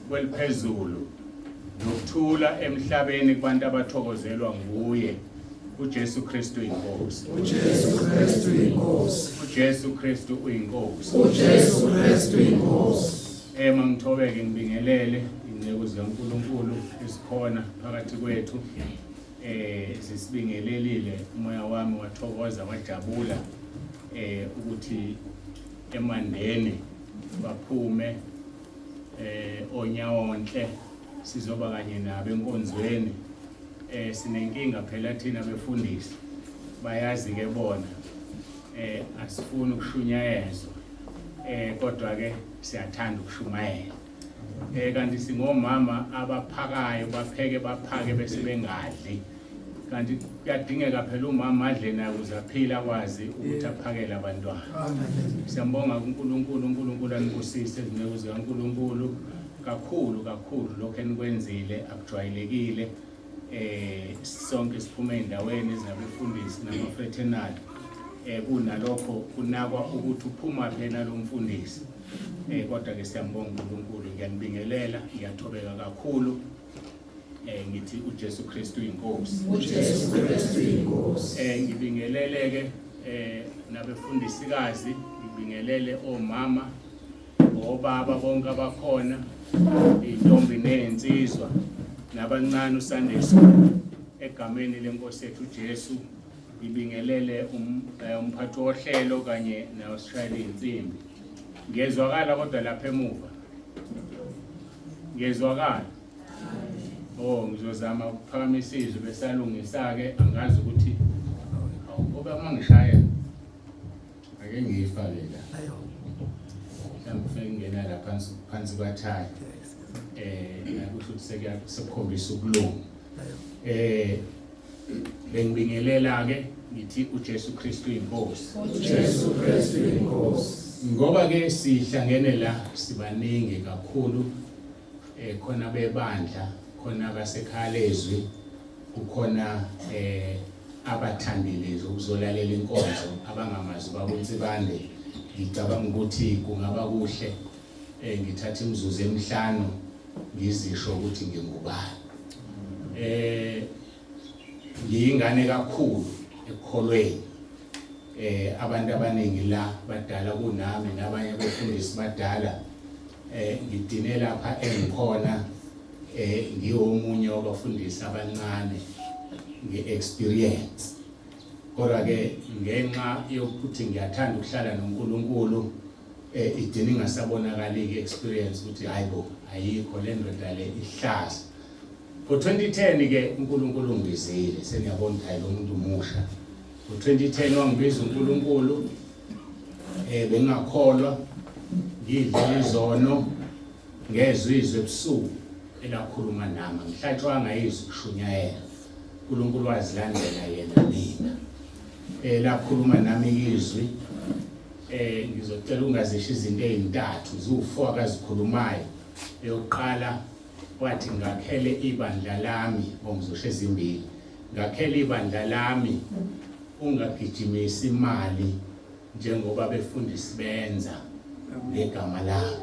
kweliphezulu nokuthula emhlabeni kubantu abathokozelwa nguye uJesu Kristu inkosi. uJesu Kristu inkosi. uJesu Kristu uyinkosi. uJesu Kristu inkosi. Mangithobeke ngibingelele inceku zikaNkulunkulu esikhona phakathi kwethu. Sisibingelelile umoya wami wathokoza wajabula ukuthi emandeni baphume onyawonhle sizoba kanye nabo enkonzweni. Sinenkinga phela thina befundisi bayazi ke bona asifuni ukushunyayezwa kodwa ke siyathanda ukushumayela. Kanti singomama abaphakayo baphake bese bengadli. Kanti kuyadingeka phela umama adle naye ukuze aphile akwazi ukuthi aphakele abantwana. Siyambonga uNkulunkulu anibusise izinceku zikaNkulunkulu kakhulu lokho enikwenzile akujwayelekile. Sonke siphume endaweni ezingabefundisi namafraternal kunalokho kunakwa ukuthi uphuma phela lo mfundisi. Kodwa ke siyambonga uNkulunkulu, ngiyanibingelela, ngiyathobeka kakhulu. Ngithi uJesu Kristu inkosi. uJesu Kristu inkosi. Ngibingelele ke nabefundisikazi, ngibingelele omama, obaba bonke abakhona, intombi nezinsizwa nabancane uSunday School egameni lenkosi yethu uJesu. Ngibingelele umphathi wohlelo kanye naSishayeli insimbi. Ngezwakala kodwa lapha emuva. Ngezwakala. Ngizozama ukuphakamisa izwi besalungisa ke angazi ukuthi awuba mangishaya ake ngiyifake la. Mhlawumbe ngena la phansi kwathaya. Nakusho ukuthi sekukhombisa ukulunga. Bengibingelela ke ngithi uJesu Kristu inkosi. uJesu Kristu inkosi. Ngoba ke sihlangene la sibaningi kakhulu, khona bebandla, khona abasekhalezwi, kukhona abathandile ukuzolalela inkonzo abangamazi babuNsibande. Ngicabanga ukuthi kungaba kuhle ngithatha imizuzu emihlanu ngizisho ukuthi ngingubani. Ngiyingane kakhulu ekukholweni. Abantu abaningi la badala kunami nabanye abafundisi badala. Ngidine lapha engikhona ngiyomunye wabafundisi abancane nge-experience. Kodwa ke ngenxa yokuthi ngiyathanda ukuhlala noNkulunkulu idini ngasabonakali ke-experience ukuthi hayibo ayikho le ndoda le ihlaza. Ngo-2010 ke uNkulunkulu ungibizile, seniyabona ukuthi lo muntu umusha. Ngo-2010 wangibiza uNkulunkulu, bengingakholwa, ngidlala izono, ngezwe izwi ebusuku elakhuluma nami, ngihlatshwanga izwi kushunyayela. uNkulunkulu wazilandela yena mina. Lakhuluma nami izwi, ngizocela ungazisho izinto ezintathu ziwu4 akazikhulumayo. Eyokuqala wathi ngakhele ibandla lami, ngizosho ezimbili. Ngakhele ibandla lami ungagijimisa imali njengoba befundisi benza ngegama lami.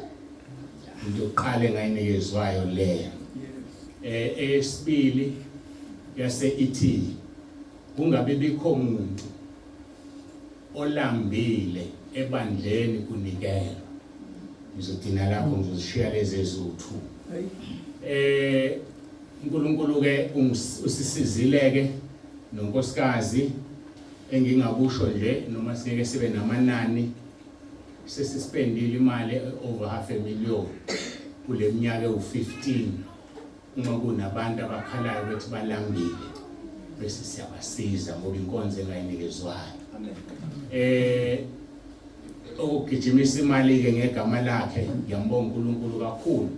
Into yokuqala engayinikezwayo leyo. Esibili yase ithi kungabe bikho umuntu olambile ebandleni kunikela. Ngizodina lapho ngizoshiya lezi ezithu. uNkulunkulu ke usisizile ke nonkosikazi engingakusho nje noma singeke sibe namanani. Sesispendile imali over $500,000 kule minyaka u15 uma kunabantu abakhalayo bethi balambile bese siyabasiza ngoba inkonzo engayinikezwayo. Ukugijimisa imali ke ngegama lakhe ngiyambonga uNkulunkulu kakhulu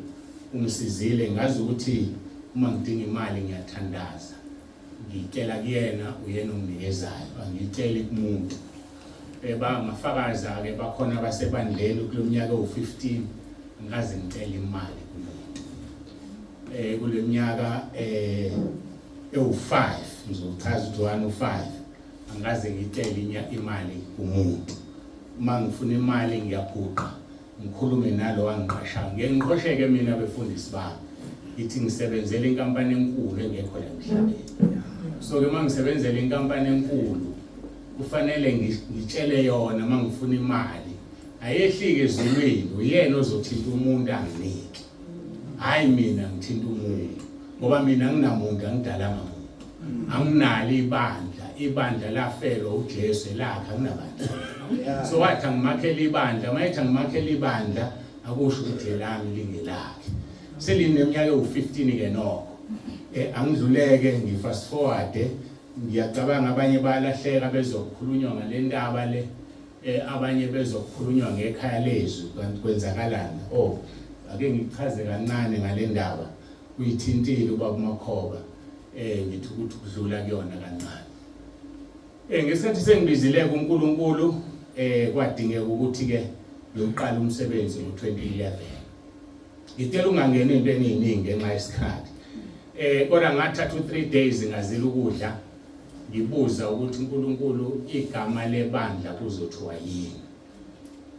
ungisizile. Ngazi ukuthi uma ngidinga imali ngiyathandaza, ngicela kuyena, uyena onginikezayo, angiceli kumuntu. Bangafakaza ke bakhona abasebandleni kulomnyaka u15 ngaze ngicela imali kumuntu. Kuleminyaka ewu5 ngizochaza ukuthi 105 angaze ngicela imali kumuntu. Uma ngifuna imali ngiyaguqa ngikhulume nalo wangiqasha ngiqosheke mina befundisi bami ithi ngisebenzele inkampani enkulu engekho la emhlabeni. So ke mangisebenzele inkampani enkulu kufanele ngitshele yona mangifuna imali ayehlike ezulwini uyena ozothinta umuntu anginike, hayi mina ngithinta umuntu, ngoba mina nginamuntu angidalanga umuntu, anginalo ibandla lafelwa uJesu lakhe anginabandla. So wathi angimakhele ibandla, mayithi angimakhele ibandla akusho ukuthi elami lingelakhe. Selineminyaka ewu-15 ke nokho. Angidluleke ngifast forward, ngiyacabanga abanye balahleka bezokhulunywa ngale ndaba le, abanye bezokhulunywa ngekhaya lezwi kanti kwenzakalana. Ake ngichaze kancane ngale ndaba uyithintile ubaba uMakhoba, ngithi ukuthi kudlula kuyona kancane. Ngesikhathi sengibizileke uNkulunkulu kwadingeka ukuthi ke ngiyoqala umsebenzi ngo-2011. Ngicela ungangeni into eziningi ngenxa yesikhathi. Kodwa ngathatha 3 days ngazila ukudla ngibuza ukuthi uNkulunkulu igama lebandla kuzothiwa yini.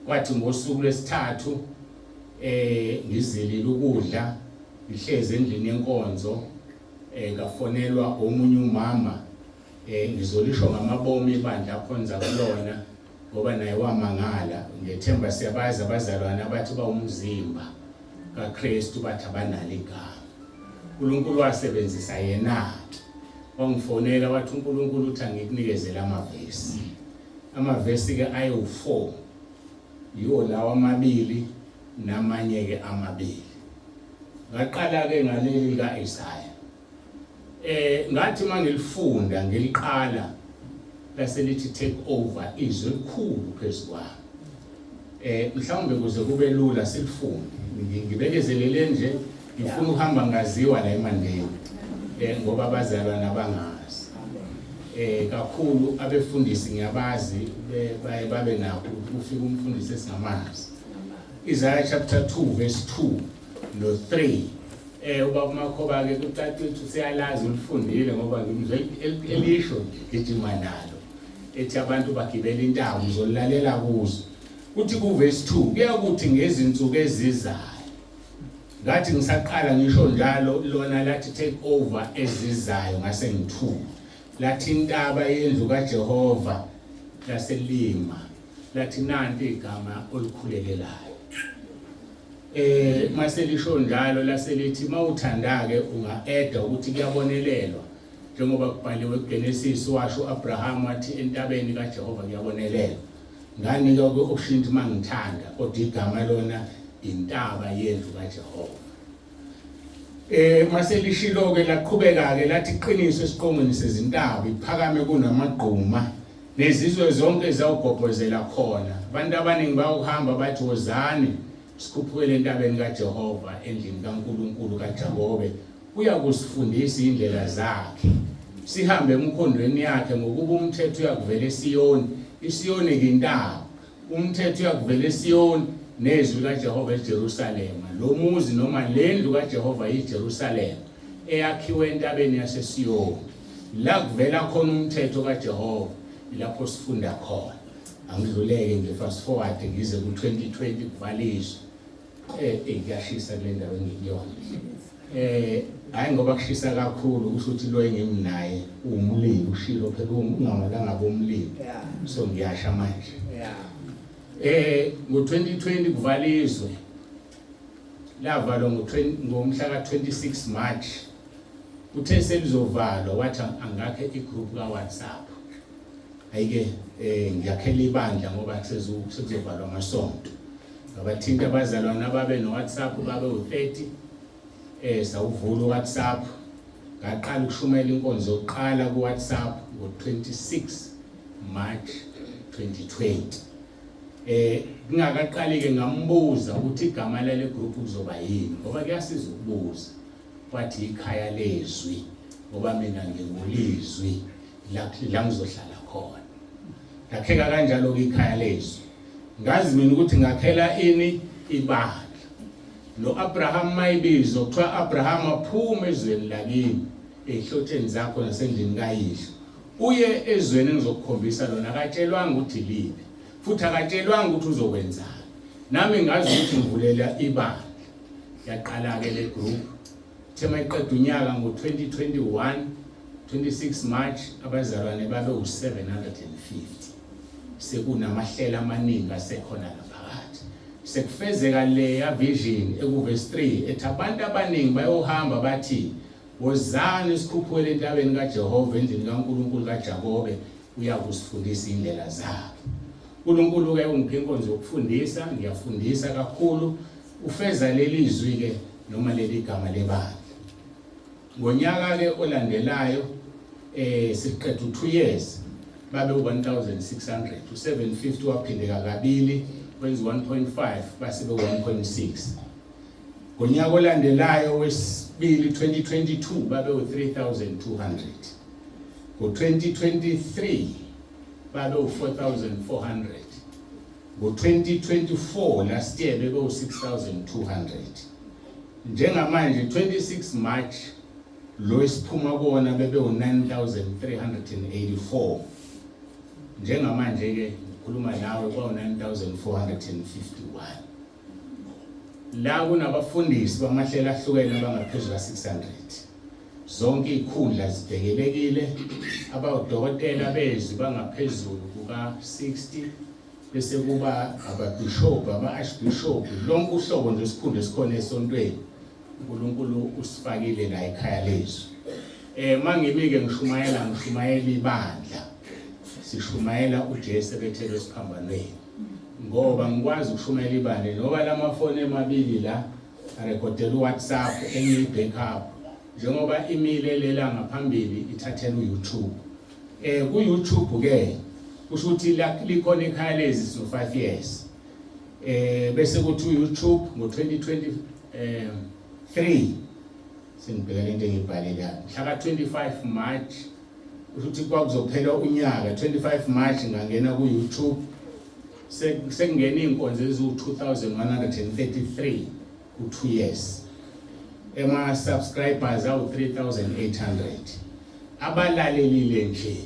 Kwathi ngosuku lwesithathu ngizilile ukudla ngihleze endlini yenkonzo, ngafonelwa omunye umama ngizolisho ngamabomu ibandla akhonza kulona ngoba naye wamangala. Ngethemba siyabazi abazalwane abathi bawumzimba kaKristu bathi abanalo igama. uNkulunkulu wasebenzisa yena wangifonela wathi uNkulunkulu uthi angikunikezele amavesi ke ayi-4 yiwo lawa amabili namanye ke amabili. Ngaqala ke ngaleli lika Isaya. Ngathi mangilifunda ngiliqala laselithi take over izwe elikhulu phezukwami. Mhlawumbe kuze kube lula silifunde ngibekezelele nje ngifuna ukuhamba ngaziwa la eMandeni ngoba abazalwane abangazi. Kakhulu abefundisi ngiyabazi babe nakho ufika umfundisi esingamazi. Isaiah chapter 2 verse 2 no 3. Ubaba uMakhoba ke kucacile ukuthi siyalazi ulifundile ngoba ngimzwe elisho ngijima nalo ethi abantu bagibela intaba uzolalela kuzo. Uthi ku verse 2 kuyakuthi ngezinsuku ezizayo. Ngathi ngisaqala ngisho njalo lona lathi take over ezizayo ngase ngithuka. Lathi intaba yendlu kaJehova laselima. Lathi nanti igama olikhulekelayo. Maselisho njalo laselithi mawuthanda ke unga-eda ukuthi kuyabonelelwa njengoba kubhaliwe kuGenesis washo uAbraham wathi entabeni kaJehova kuyabonelelwa. Nganika ke option ukuthi mangithanda kodwa igama lona intaba yendlu kaJehova. Maselishilo ke laqhubeka ke lathi iqiniso esiqongweni sezintaba iphakame kunamagquma nezizwe zonke zawugobhozela khona. Abantu abaningi bawuhamba bathi wozani sikhuphukele entabeni kaJehova endlini kaNkulunkulu kaJakobe uyakusifundisa indlela zakhe. Sihambe emkhondweni yakhe ngokuba umthetho uyakuvela eSiyoni. iSiyoni ke intaba. Umthetho uyakuvela eSiyoni nezwi kaJehova eJerusalema. Lo muzi noma lendlu kaJehova eJerusalema eyakhiwe entabeni yaseSiyoni. La kuvela khona umthetho kaJehova lapho sifunda khona. Angidluleke ngefast forward ngize ku-2020 kuvaliswa. Kuyashisa kule ndawo engikuyona. Hayi ngoba kushisa kakhulu kusho ukuthi lo engimnaye umlilo ushilo phela ungamalanga bomlilo. So ngiyasha manje. Ngo-2020 kuvaliswe. Lavalwa ngomhla ka-26 March. Uthe selizovalwa wathi angakhe igroup ka-WhatsApp. Ayike ngiyakhela ibandla ngoba sekuzovalwa amasonto. Ngabathinta abazalwane ababe no-WhatsApp babe u-30. Sawuvula uWhatsApp. Ngaqala ukushumela inkonzo yokuqala kuWhatsApp ngo-26 March 2020. Ngingakaqali ke ngambuza ukuthi igama lale group kuzoba yini ngoba kuyasiza ukubuza. Wathi ikhaya lezwi ngoba mina ngingulizwi la ngizohlala khona. Ngakheka kanjalo ke ikhaya lezwi. Ngazi mina ukuthi ngakhela ini ibandla. No-Abraham mayibizo kuthiwa Abraham aphume ezweni lakini ehlotsheni zakho nasendlini kayihlo. Uye ezweni engizokukhombisa lona akatshelwanga ukuthi libe. Futhi akatshelwanga ukuthi uzokwenzani. nami ngazi ukuthi ngivulela ibandla yaqala ke le group thema iqeda unyaka ngo2021 26 March abazalwane babe u750 sekunamahlela amaningi asekhona laphakathi sekufezeka leya vision ekuverse 3 ethi abantu abaningi bayohamba bathi wozani sikhuphule entabeni kaJehova endlini kaNkulunkulu kaJakobe uyakusifundisa indlela zakhe. uNkulunkulu ke ungiphe inkonzo yokufundisa, ngiyafundisa kakhulu ufeza leli izwi ke noma leli gama lebandla. Ngonyaka ke olandelayo siqedwe 2 years babe 1600 u750 waphindeka kabili kwenza 1.5 basibe 1.6. Ngonyaka olandelayo wesibili 2022 babe u3200. Ngo2023 babe u4400. Ngo2024 last year bebe u6200. Njengamanje 26 March lo isiphuma kuona bebe u9384. Njengamanje ke ngikhuluma nawe kwa 9451. La kunabafundisi bamahlela ahlukene abangaphezulu ka600. Zonke ikhundla zibhekelekile, abadokotela bezwi bangaphezulu kuka 60, bese kuba ababishop, aba-archbishop, lonke uhlobo nje isikhundla esikhona esontweni. uNkulunkulu usifakile la ekhaya lethu. Mangibike ngishumayela ibandla. Sishumayela uJesu bethelwe esiphambanweni. Ngoba ngikwazi ukushumayela ibandla ngoba lamafoni emabili la arekhodela uWhatsApp enye backup. Njengoba imile lela ngaphambili ithathela uYouTube. Ku-YouTube ke kusho ukuthi likhona ekhaya lezi so 5 years. Bese kuthi uYouTube ngo2023 sengibhekele into engibhalile lapha. Mhla ka25 March ukuthi kwakuzophela unyaka 25 March ngangena ku-YouTube sekungena inkonzo ezu2133 ku2 years. Ema subscribers awu3800. Abalalelile nje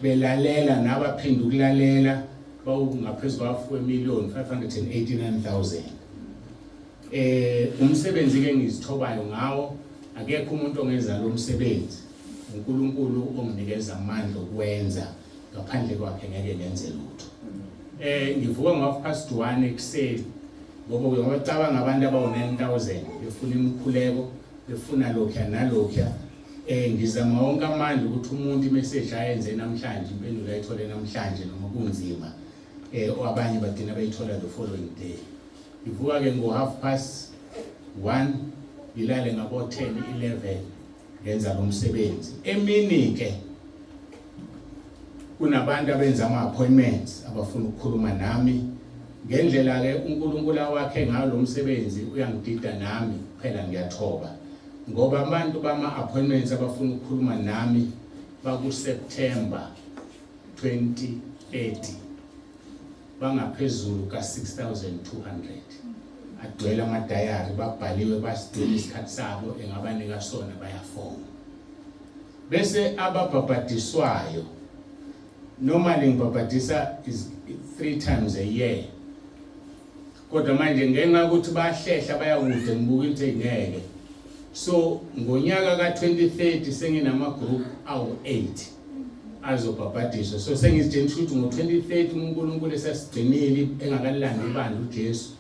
belalela nabaphinda ukulalela bawungaphezulu kwa4,589,000. Umsebenzi ke ngizithobayo ngawo akekho umuntu ongenza lo msebenzi. uNkulunkulu onginikeza amandla okwenza ngaphandle kwakhe ngeke ngenze lutho. Ngivuka ngo1:30 ekuseni ngoba ngiyacabanga abantu abawu9000 befuna imikhuleko, befuna lokho nalokho. Ngizama wonke amandla ukuthi umuntu imessage ayenze namhlanje impendulo ayithole namhlanje noma kunzima. Abanye badina bayithola the following day. Ngivuka ke ngo1:30 ngilale ngabo 10-11 ngenza lo msebenzi. Emini ke kunabantu abenza ama-appointments abafuna ukukhuluma nami ngendlela ke uNkulunkulu wakhe ngayo lo msebenzi uyangidida nami phela ngiyathoba ngoba abantu bama-appointments abafuna ukukhuluma nami baku-September 2030 bangaphezulu ka6200. Adwela amadayari babhaliwe basidela isikhathi sabo engabanika sona bayafona. Bese ababhabhadiswayo normally ngibhabhadisa is 3 times a year. Kodwa manje ngenxa ukuthi bahlehla bayakude ngibuka into ngeke. So ngonyaka ka2030 senginama group awu8 azobhabhadiswa. So sengizitshela ukuthi ngo2030 uNkulunkulu esasigcinile engakalandi ibandla uJesu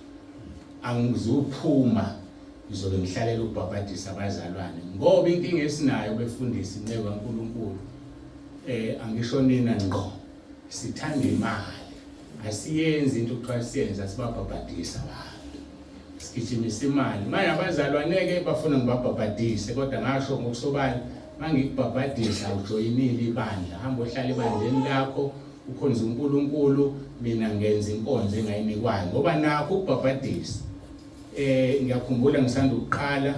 angizuphuma ngizobe ngihlalela ukubhabhadisa abazalwane ngoba inkinga esinayo befundisa inceke kaNkulunkulu angisho nina ngqo sithanda imali asiyenzi into okuthiwa siyenza sibabhabhadisa abantu sigijimisa imali manje abazalwane ke bafuna ngibabhabhadise kodwa ngasho ngokusobala mangikubhabhadisa ujoyinile ibandla hamba ohlala ebandleni lakho ukhonza uNkulunkulu mina ngenza inkonzo engayinikwayo ngoba nakho ukubhabhadisa. Ngiyakhumbula ngisanda ukuqala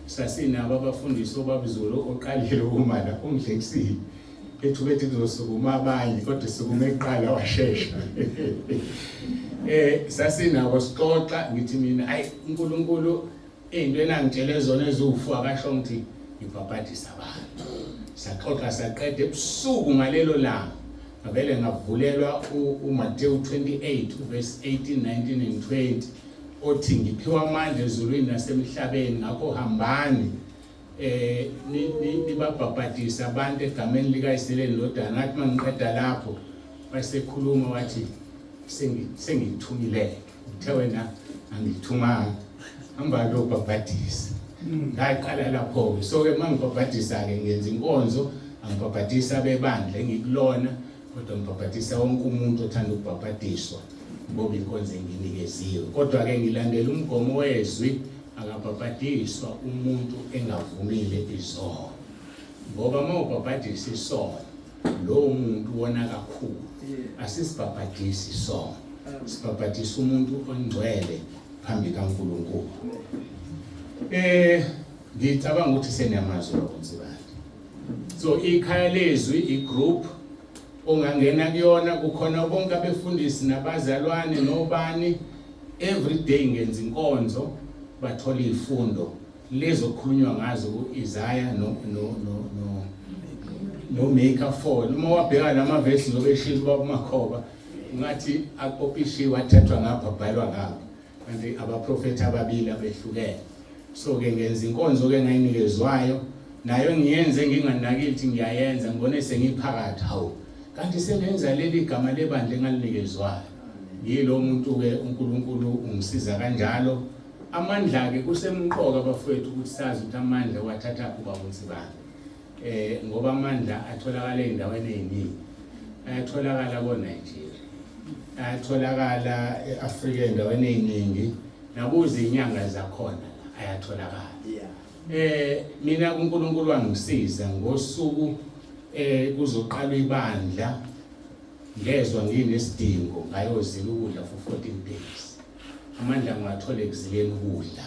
sasinabo abafundisi obabizolo oqalile uma la ungidlekisile ethu bethi kuzosukuma abanye kodwa sukuma eqala washesha. Sasinabo sixoxa ngithi mina hayi uNkulunkulu into enangitshele zona ezufu akasho ngithi ngibhabhadisa abantu. Saxoxa saqede ebusuku ngalelo langa ngavele ngavulelwa uMateyu 28 verse 18, 19 and 20 othi ngiphiwa amandla ezulwini nasemhlabeni, ngakho hambani nibabhabhadise abantu egameni likaYise noDana. Ngathi mangiqeda lapho wasekhuluma wathi sengithumile, uthe wena angithumanga, hamba lo bhabhadise. Ngaqala lapho-ke, so-ke mangibhabhadisa-ke ngenza inkonzo, angibhabhadisa bebandla engikulona, kodwa ngibhabhadisa wonke umuntu othanda ukubhabhadiswa ngoba inkonzo enginikeziwe. Kodwa-ke ngilandela umgomo wezwi, akabhabhadiswa umuntu engavumile izono, ngoba uma ubhabhadisa isono lowo muntu wona kakhulu. Asisibhabhadisi isono, sibhabhadisa umuntu ongcwele phambi kaNkulunkulu. Ngicabanga ukuthi seniyamazwi labantu. So ikhaya lezwi igroup ongangena kuyona, kukhona bonke abefundisi nabazalwane nobani, every day ngenza inkonzo bathola izifundo lezo kukhulunywa ngazo kuIsaiah no Micah 4. Uma wabheka lamavesi zobeshilo babumakhoba ngathi akopishiwe athathwa ngapha abhalwa ngapha, kanti abaprofeti ababili abehlukene. So ke ngenza inkonzo ke ngayinikezwayo, nayo ngiyenze nginganakile ngiyayenza, ngibone sengiphakathi, hawu kanti sengenza leli gama lebandla engalinikezwayo. Yilo muntu ke uNkulunkulu ungisiza kanjalo. Amandla ke kusemqoka abafowethu ukuthi sazi ukuthi amandla wathatha kuba uNsibane. Ngoba amandla atholakala endaweni eziningi. Ayatholakala koNigeria, ayatholakala eAfrika endaweni eziningi, nakuze inyanga zakhona ayatholakala. Mina uNkulunkulu wangisiza ngosuku kuzoqala ibandla, ngezwe nginesidingo ngayozila ukudla for 14 days. Amandla ngiwathole ekuzileni ukudla,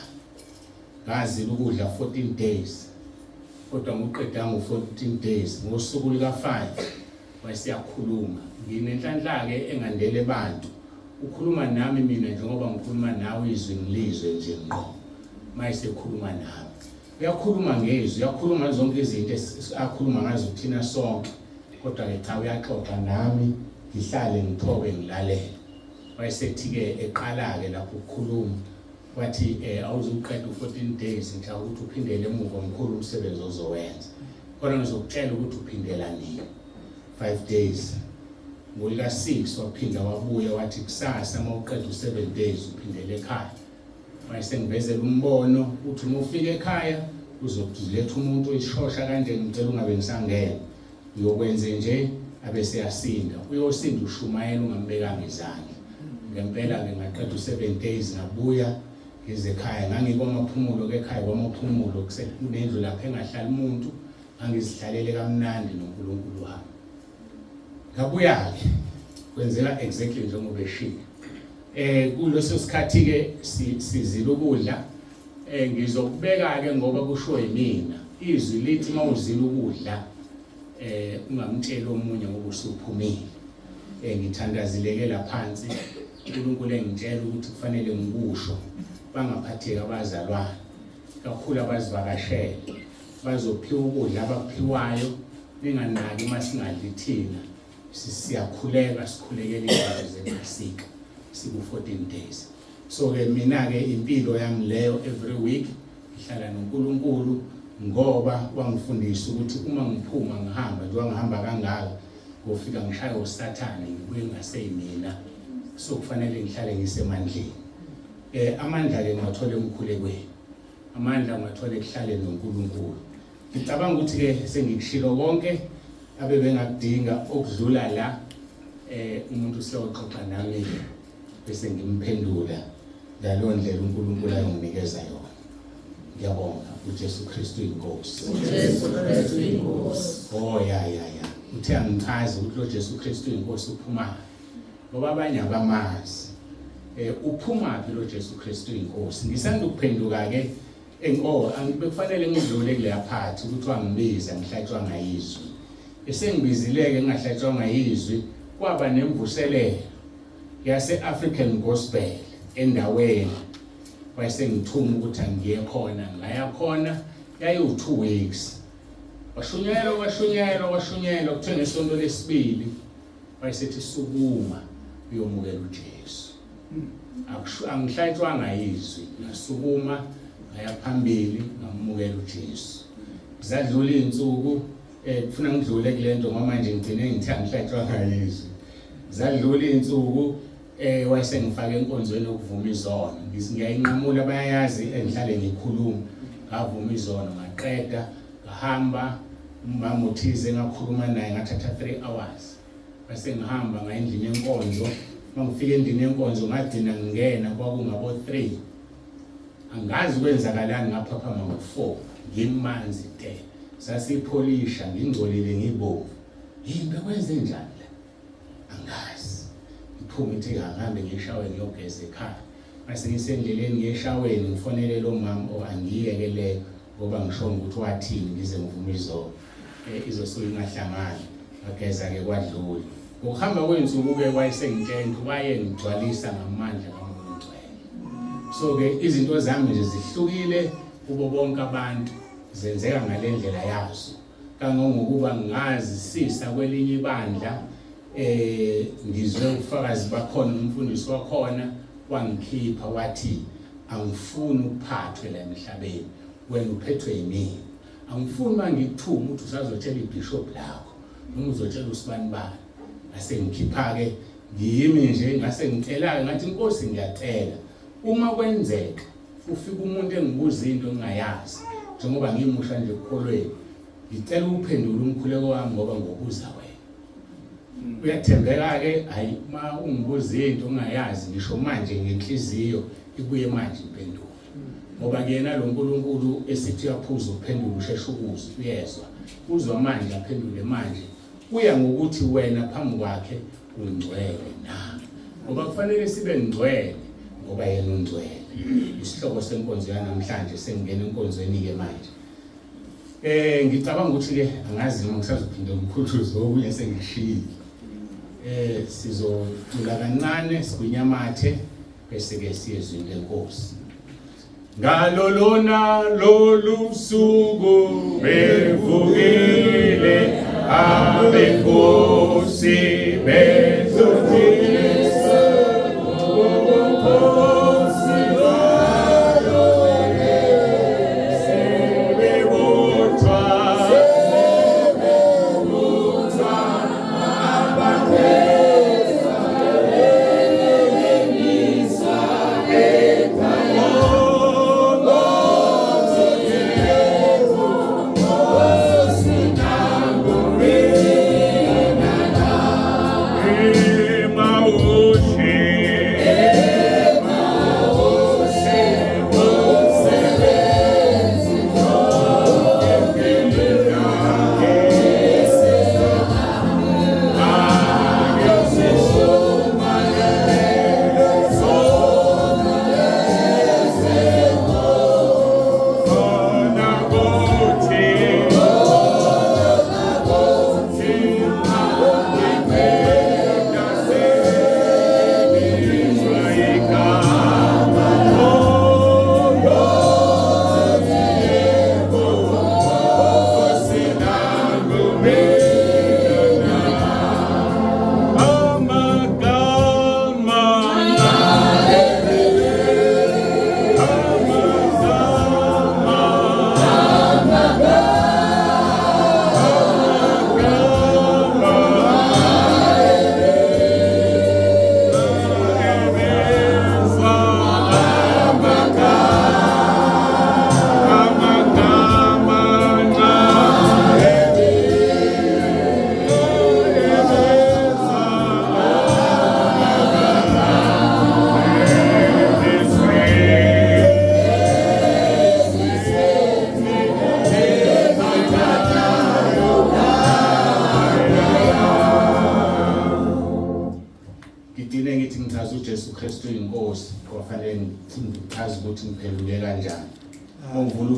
ngazila ukudla 14 days, kodwa ngiqeda ngo-14 days ngosuku lika-5 wasiyakhuluma. Nginenhlanhla-ke engandele abantu, ukhuluma nami mina njengoba ngikhuluma nawe, izwi ngilizwe nje ngqo. Mayisekhuluma nami uyakhuluma ngezwi, uyakhuluma zonke izinto akhuluma ngazo thina sonke, kodwa-ke cha uyaxoxa nami, ngihlale ngithobe ngilalele. Wayesethi-ke eqala-ke lapho ukukhuluma wathi awuzuqeda u-14 days nje ukuthi uphindele emuva, mkhulu umsebenzi ozowenza, kodwa ngizokutshela ukuthi uphindela nini. 5 days ngolika-6 waphinda wabuya wathi kusasa uma uqeda u7 days uphindele ekhaya. Wayesengivezela umbono uthi uma ufika ekhaya uzokuletha umuntu oyishosha kanje, ngicela ungabe ngisangena, uyokwenze nje abese yasinda. Uyosinda uShumayela ungambekanga izandla. Ngempela-ke ngaqeda u7 days ngabuya ngize ekhaya. Ngangikomaphumulo-ke ekhaya kwamaphumulo kunendlu lapho engahlali umuntu, ngangizihlalele kamnandi noNkulunkulu wami. Ngabuya-ke kwenzeka exactly njengoba eshilo. Kuleso sikhathi-ke sizila ukudla, ngizokubeka-ke ngoba kusho yimina izwi lithi uma uzila ukudla ungamtsheli omunye ngoba usuphumile. Ngithandazilekela phansi, uNkulunkulu engitshela ukuthi kufanele ngikusho, bangaphatheki abazalwane kakhulu abazivakashele, bazophiwa ukudla abakuphiwayo, ninganaki uma singadli thina. Siyakhuleka, sikhulekela izinto zePhasika siku-14 days. So-ke mina-ke impilo yami leyo every week ngihlala noNkulunkulu, ngoba wangifundisa ukuthi uma ngiphuma ngihamba njengoba ngihamba kangaka ngofika ngishaya uSathane ngibuye ngaseyimina. So kufanele ngihlale ngisemandleni. Amandla-ke ngiwathole emkhulekweni, amandla ngiwathole kuhlale noNkulunkulu. Ngicabanga ukuthi-ke sengikushilo konke abe bengakudinga okudlula la. Umuntu useyoxoxa nami bese ngimphendula ngaleyo ndlela uNkulunkulu ayonginikeza yona. Ngiyabonga uJesu Kristu inkosi. uJesu Kristu inkosi. Oh ya. Uthe angichaze ukuthi lo Jesu Kristu inkosi uphuma, ngoba abanye abamazi. Uphumaphi lo Jesu Kristu inkosi? Ngisanda ukuphenduka-ke angibekufanele ngidlule kuleya phathi ukuthi wangibiza ngihlatshwa ngayizwi. Esengibizileke ngingahlatshwa ngayizwi, kwaba nemvuselelo yase-African Gospel endaweni. Wayesengithuma ukuthi angiye khona, ngaya khona, yayi-2 weeks. Washunyelwa kuthiwe ngesonto lesibili wayesethi sukuma uyomukela uJesu. Angihlatshwanga izwi, ngasukuma ngaya phambili ngamukela uJesu. Zadlula izinsuku kufuna ngidlule kulento ngoba manje ngigcine ngithi angihlatshwanga izwi. Zadlula izinsuku wayesengifaka enkonzweni yokuvuma izono. Ngiyayinqamula bayayazi engihlale ngikhuluma ngavuma izono ngaqeda ngahamba umama uthize ngakhuluma naye ngathatha 3 hours. Bese ngihamba ngaya endlini yenkonzo. Mangifika endlini yenkonzo ngagcina ngingena kwakungabo 3. Angazi kwenzakalani ngaphaphama ngo4 ngimanzi te. Sasipholisha ngingcolile ngibomvu. Yimbe kwenze njani la? Angazi. Ngiphume ithi ngihambe ngishawe ngiyogeza ekhaya. Mase ngisendleleni ngishaweni ngifonele lo mama angiyekele ngoba ngishonga ukuthi wathini ngize ngivume izono. Izosuke ingahlangani. Ngageza ke kwadlula. Ukuhamba kwensuku ke wayesengitshela waye ngigcwalisa ngamandla kaMngcwele. So ke izinto zami nje zihlukile kubo bonke abantu zenzeka ngalendlela yazo. Kangongokuba ngazisisa kwelinye ibandla ngizwe ufakazi bakhona umfundisi wakhona wangikhipha wathi angifuni ukuphathwe la emhlabeni wena uphethwe yimini. Angifuni mangikuthuma ukuthi usazotshela ibishop lakho noma uzotshela usibani bani. Ase ngikhipha ke ngiyimi nje ngase ngicela ngathi inkosi ngiyacela uma kwenzeka ufika umuntu engibuza into engayazi njengoba ngimusha nje ukholweni ngicela uphendule umkhuleko wami ngoba ngokuza wena. Uyathembeka ke hayi uma ungibuza into ongayazi ngisho manje ngenhliziyo ibuye manje impendulo. Ngoba kuyena lo nkulunkulu esithi uyaphuza uphendula usheshe ukuza uyezwa. Uzwa manje aphendule manje. Kuya ngokuthi wena phambi kwakhe ungcwele na. Ngoba kufanele sibe ngcwele ngoba yena ungcwele. Isihloko senkonzo yanamhlanje sengena enkonzweni ke manje. Ngicabanga ukuthi ke angazi noma ngisazophinda umkhuthuzo okunye sengishilo. Sizocula kancane sigwinyamathe bese ke siyezwini lenkosi. Ngalolona lolu suku bevukile abenkosi bezotile ubukhosi balo sebebuthwa abakheza belengisa ekhaya.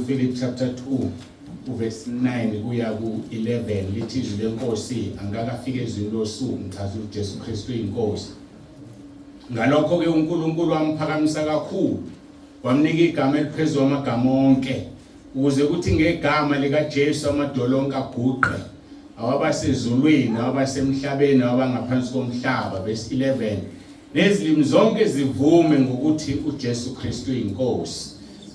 Philip chapter 2 verse 9 kuya ku 11 lithi izwi lenkosi angakafika ezweni losuku ngichaza ukuthi Jesu Kristu inkosi. Ngalokho ke uNkulunkulu wamphakamisa kakhulu wamnika igama eliphezulu amagama onke ukuze kuthi ngegama lika Jesu amadolo onke aguqe awabasezulwini, awabasemhlabeni, awabangaphansi komhlaba. Verse 11. Nezilimi zonke zivume ngokuthi uJesu Kristu uyinkosi,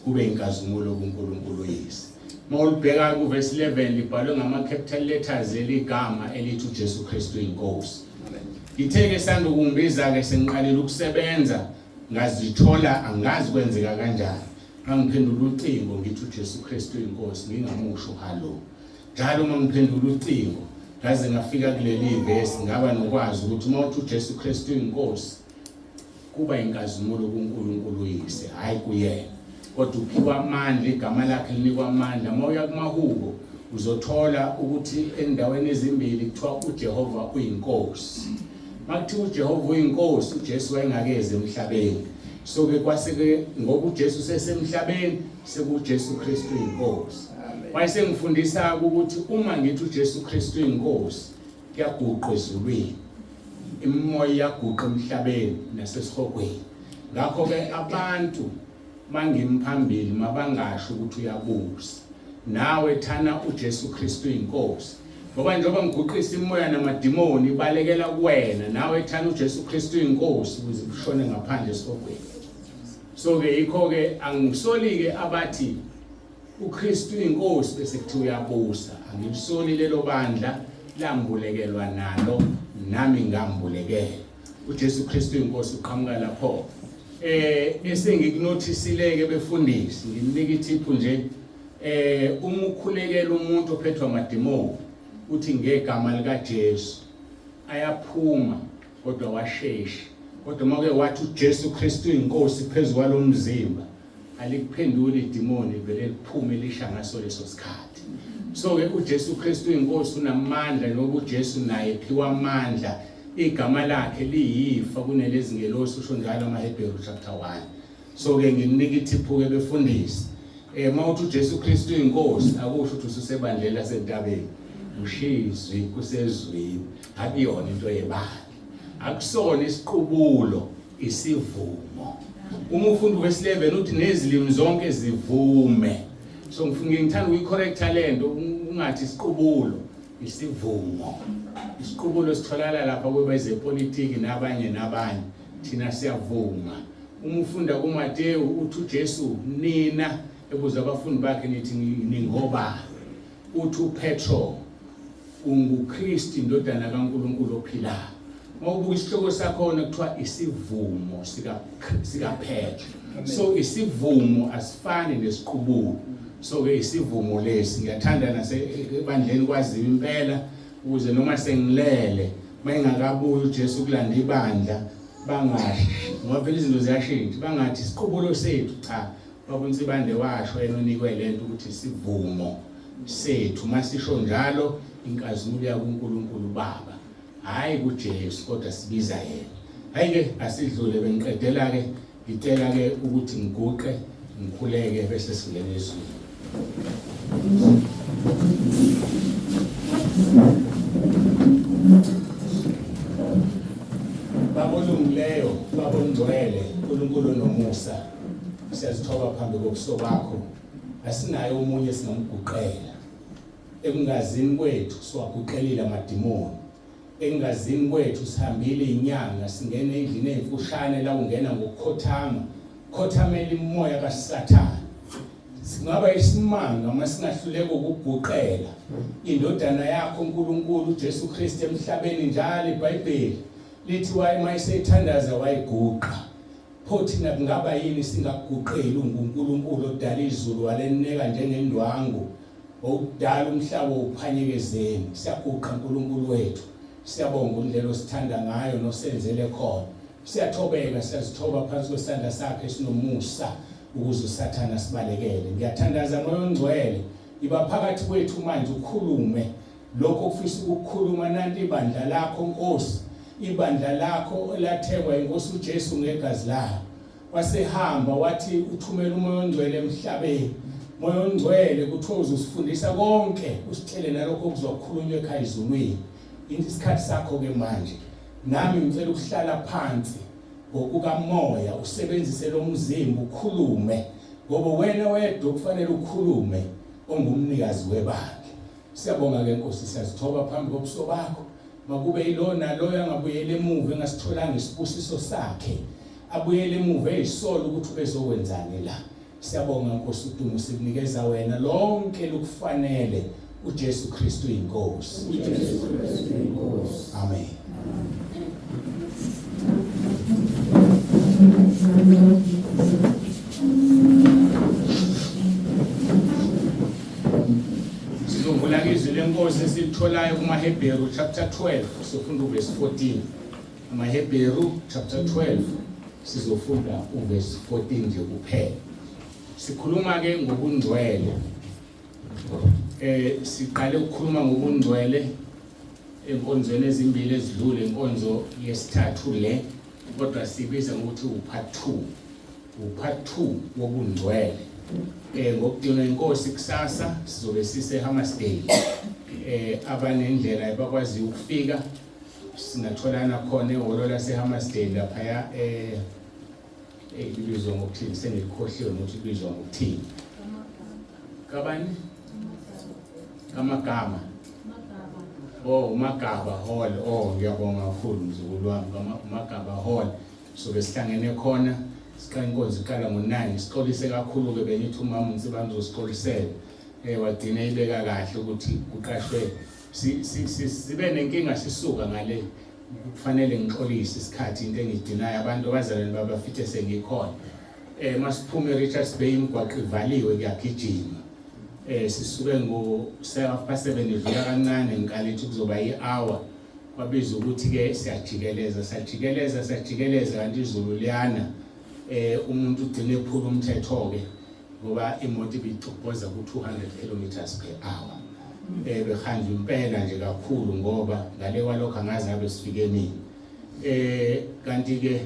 kube inkazimulo kuNkulunkulu yise. Mawulibheka ku verse 11 libhalwe ngama capital letters eligama elithi uJesu Kristu uyinkosi. Ngitheke sanda ukumbiza ke sengiqalile ukusebenza ngazithola angazi kwenzeka kanjani. Ngangiphendula ucingo ngithi uJesu Kristu uyinkosi ngingamusho hallo. Njalo uma ngiphendula ucingo ngaze ngafika kuleli verse ngaba nokwazi ukuthi uma uthi uJesu Kristu uyinkosi kuba inkazimulo kuNkulunkulu yise, hayi kuyena. Kodwa uphiwa amandla, igama lakhe linikwa amandla. Uma uya kumahubo uzothola ukuthi endaweni ezimbili kuthiwa uJehova uyinkosi. Makuthiwa uJehova uyinkosi, uJesu wayengakeze emhlabeni. So ke kwaseke ngoba uJesu sesemhlabeni sekuJesu Kristu uyinkosi. Wayesengifundisa ukuthi uma ngithi uJesu Kristu uyinkosi kuyaguqa ezulwini, imimoya iyaguqa emhlabeni nasesihogweni. Ngakho ke abantu mangimphambili mabangasho ukuthi uyabusa. Nawe thana uJesu Kristu uyinkosi. Ngoba njengoba ngiguqisa imimoya namadimoni ibalekela kuwena, nawe thana uJesu Kristu uyinkosi ukuze ushone ngaphandle esihogweni. So ke yikho ke angisoli ke abathi uKristu uyinkosi bese kuthi uyabusa. Angisoli lelo bandla lambulekelwa nalo nami ngambulekela. uJesu Kristu uyinkosi uqhamuka lapho. Esengikunotisileke befundisi ngimnika ithiphu nje uma ukhulekela umuntu ophethwe amadimoni uthi ngegama lika Jesu ayaphuma kodwa washesha. Kodwa make wathi uJesu Kristu uyinkosi phezulu kwalomzimba alikuphendula idimoni vele liphume lisha ngaso leso sikhathi. So ke uJesu Kristu uyinkosi unamandla ngoba uJesu naye phiwa amandla. Igama lakhe liyifa kunelezi ngelosi usho njalo amaHebheru chapter 1. So ke ngimnika ithiphu ke befundisi. Mawuthi uJesu Kristu uyinkosi akusho ukuthi usebandlela lasentabeni. Ushizwe kusezweni. Akuyona into yebandla. Akusona isiqubulo, isivumo. Uma ufunda verse 11 uthi nezilimi zonke zivume. So ngithanda ukuyicorrecta lento ungathi isiqubulo, isivumo. Isiqubulo sitholakala lapha kwezepolitiki nabanye thina siyavuma. Uma ufunda kuMateyu uthi uJesu nina ebuza abafundi bakhe nithi ningobani. Uthi uPetro unguKristu indodana kaNkulunkulu ophilayo. Mawubuka isihloko sakhona kuthiwa isivumo sika Petro. So isivumo asifani nesiqubulo. So ke isivumo lesi ngiyathanda nasebandleni kwaziwa impela ukuze noma sengilele mayengakabuyi uJesu kulanda ibandla bangashi ngoba phela izinto ziyashintsha bangathi isiqubulo sethu cha babonisa ibande washo yena onikwe lento ukuthi isivumo sethu masisho njalo inkazimulo yakuNkulunkulu Baba hayi kuJesu kodwa sibiza yena. Hayi ke asidlule bengiqedela ke ngicela ke ukuthi ngiguqe ngikhuleke bese singena ezweni. Babongileyo babongcwele uNkulunkulu nomusa siyazithoba phambi kobuso bakho asinayo umunye singamguqela ekungazini kwethu siwaguqelile amadimoni engazini kwethu sihambile inyanga singene endlini ezimfushane la ungena ngokukhothama khothamela imoya kaSathane. Singaba isimanga masingahluleka ukuguqela indodana yakho uNkulunkulu uJesu Kristu emhlabeni njalo iBhayibheli lithi mayisayithandaza wayiguqa. Pho thina kungaba yini singaguqeli uNkulunkulu odala izulu waleneka njengendwangu okudala umhlaba uphanyekezeni. Siyaguqa uNkulunkulu wethu. Siyabonga indlela osithanda ngayo nosenzele khona. Siyathobeka siyazithoba phansi kwesandla sakhe sinomusa ukuze uSathane sibalekele. Ngiyathandaza moya ongcwele iba phakathi kwethu manje ukhulume lokho ufisa ukukhuluma nanti ibandla lakho Nkosi. Ibandla lakho elathekwa iNkosi uJesu ngegazi lakhe. Wasehamba wathi uthumela umoya ongcwele emhlabeni. Moya ongcwele kuthiwa uzosifundisa konke usithele nalokho okuzokhulunywa ekhaya ezulwini. Isikhathi sakho ke manje nami ngicela ukuhlala phansi ngokukamoya usebenzise lo mzimba ukhulume ngoba wena wedwa kufanele ukhulume ongumnikazi webandla. Siyabonga ke Nkosi, siyazithoba phambi kobuso bakho. Makube yilona loyo angabuyela emuva engasitholanga isibusiso sakhe. Abuyele emuva eyisolo ukuthi ubezokwenzani la. Siyabonga Nkosi udumo sikunikeza wena lonke lokufanele uJesu Kristu inkosi. Amen. Sizovula izwi lenkosi esitholayo kumaHebheru chapter 12 sifunda uverse 14. AmaHebheru chapter 12 sizofunda uverse 14 nje kuphela. Sikhuluma ke ngobungcwele. Siqale ukukhuluma ngobungcwele enkonzweni ezimbili ezidlule, inkonzo yesithathu le, kodwa sibiza ngokuthi upart 2. Upart 2 wobungcwele. Ngokudinga inkosi kusasa sizobe sise Hammersdale. Abanendlela abakwazi ukufika singatholana khona ehholo lase Hammersdale lapha ibizwa ngokuthini, sengikhohliwe ukuthi ibizwa ngokuthini. Kabani? Kamagama. Magaba Hall. Ngiyabonga kakhulu mzukulu wami, Magaba Hall. So besihlangene khona siqala inkonzo iqala ngo9. Sixolise kakhulu ke bengithi umama uNsibani uzosixolisela. Wagcina ibeka kahle ukuthi kuqashwe sibe nenkinga sisuka ngale. Kufanele ngixolise isikhathi into engidinayo abantu abazalwane babafithe sengikhona. Masiphume Richards Bay imigwaqo ivaliwe kuyagijima. Sisuke ngo7:30 ivika kancane ngikalethi kuzoba i-hour. Kwabiza ukuthi ke siyajikeleza kanti izulu liyana. Umuntu ugcine ephula umthetho ke ngoba imoto ibicuphoza ku200 km/h. Behanje impela nje kakhulu ngoba ngale kwalokho angazi ngabe sifike nini. Kanti ke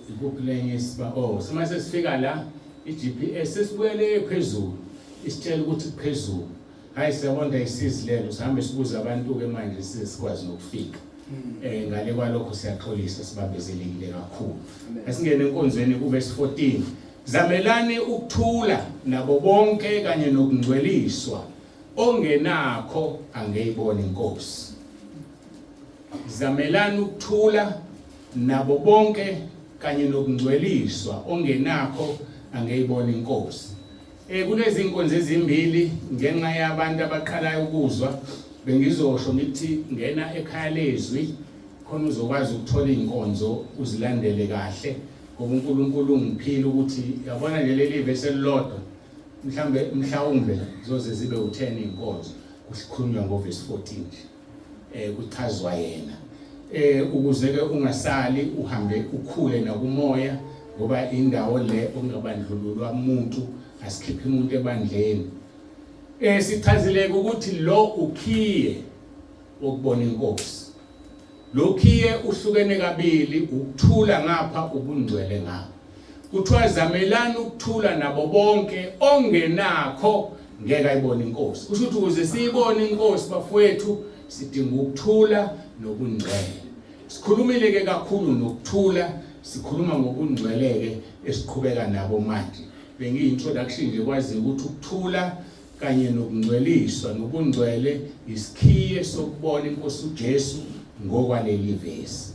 ikuplenye simase sifika la iGPS sesibuyele phezulu isitshela ukuthi phezulu. Hayi siyabonga isizi lelo sihambe sibuza abantu ke manje sikwazi nokufika. Ngale kwalokho siyaxolisa sibambezelekile kakhulu. Asingene enkonzweni kuverse 14. Zamelani ukuthula nabo bonke kanye nokungcweliswa ongenakho angeyibona inkosi. Zamelani ukuthula nabo bonke kanye nokungcweliswa ongenakho angeyibona inkosi. Kulezi inkonzo ezimbili ngenxa yabantu abaqalayo ukuzwa bengizosho ngithi ngena ekhaya lezwi khona uzokwazi ukuthola inkonzo uzilandele kahle ngoba uNkulunkulu ungiphila ukuthi yabona nje leli verse elilodwa mhlawumbe zoze zibe u10 inkonzo kukhulunywa ngoverse 14 kuchazwa yena ukuze ke ungasali uhambe ukhule nakumoya ngoba indawo le ongabandlululwa umuntu asikhiphe umuntu ebandleni. Sichazile ukuthi lo ukhiye ukubona inkosi. Lo khiye uhlukene kabili, ukuthula ngapha ubungcwele ngapha. Kuthiwa zamelani ukuthula nabo bonke ongenakho ngeke ayibone inkosi. Kusho ukuthi ukuze siyibone inkosi bafowethu sidinga ukuthula nobungcwele. Sikhulumile ke kakhulu nokuthula, sikhuluma ngobungcweleke esiqhubeka nabo manje. Bengiyi-introduction nje kwazi ukuthi ukuthula kanye nokungcweliswa nobungcwele isikhiye sokubona inkosi uJesu ngokwaleli verse.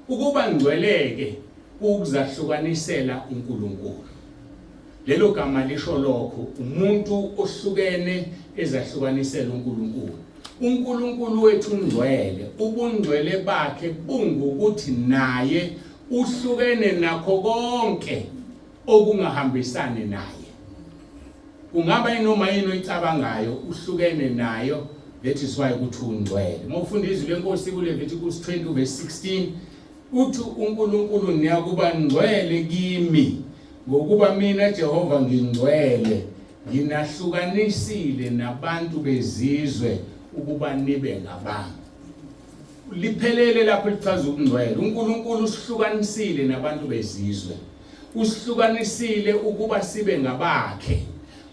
Ukuba ngcweleke ukuzahlukanisela uNkulunkulu. Lelo gama lisho lokho, umuntu ohlukene ezahlukanisela uNkulunkulu. uNkulunkulu wethu ungcwele, ubungcwele bakhe bungukuthi naye uhlukene nakho konke okungahambisani naye. Kungaba inoma yini oyicabangayo uhlukene nayo, that is why ukuthi ungcwele. Mawufunda izwi lenkosi kule Leviticus 20:16 uthi uNkulunkulu niyakuba ngcwele kimi ngokuba mina Jehova ngingcwele, nginahlukanisile nabantu bezizwe ukuba nibe ngabami. Liphelele lapho lichaza ukungcwele. uNkulunkulu usihlukanisile nabantu bezizwe, usihlukanisile ukuba sibe ngabakhe.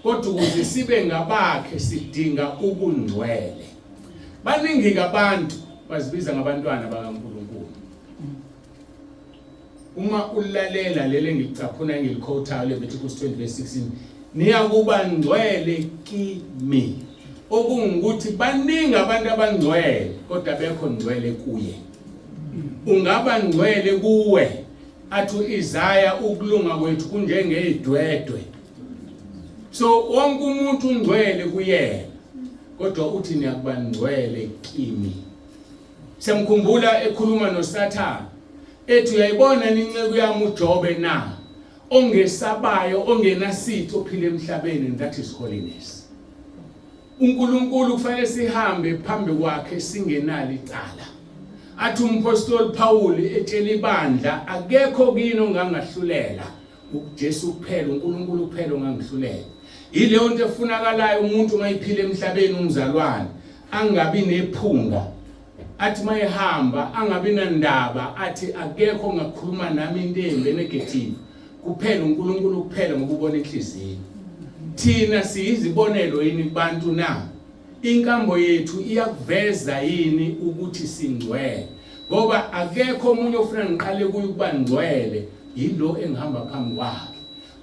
Kodwa ukuze sibe ngabakhe sidinga ubungcwele. Baningi abantu bazibiza ngabantwana bakaNkulunkulu. Uma ulalela lele ngicaphuna ngilikhotha Leviticus 20:16, niyakuba ngcwele kimi. okungukuthi baningi abantu abangcwele kodwa bekho ngcwele kuye. Ungaba ngcwele kuwe athi uIsaya ukulunga kwethu kunjengezidwedwe. So wonke umuntu ungcwele kuyena kodwa uthi niyakuba ngcwele kimi. Semkhumbula ekhuluma noSathane ethi uyayibona ninceku yami uJobe na ongesabayo ongenasitho ophile emhlabeni, and that is holiness. uNkulunkulu kufanele sihambe phambi kwakhe singenalo icala. Athi umpostoli Paul etshela ibandla akekho kini ongangahlulela, uJesu kuphela, uNkulunkulu kuphela ongangihlulela. Ileyo nto efunakalayo umuntu mayiphile emhlabeni umzalwane angabi nephunga. Athi mayehamba angabi nandaba, athi akekho ongakhuluma nami into embi negative, kuphela uNkulunkulu kuphela ngokubona inhliziyo. Thina siyizibonelo yini kubantu na? Inkambo yethu iyakuveza yini ukuthi singcwele? Ngoba akekho umuntu ofuna ngiqale kuye ukuba ngcwele yilo engihamba phambi kwakhe.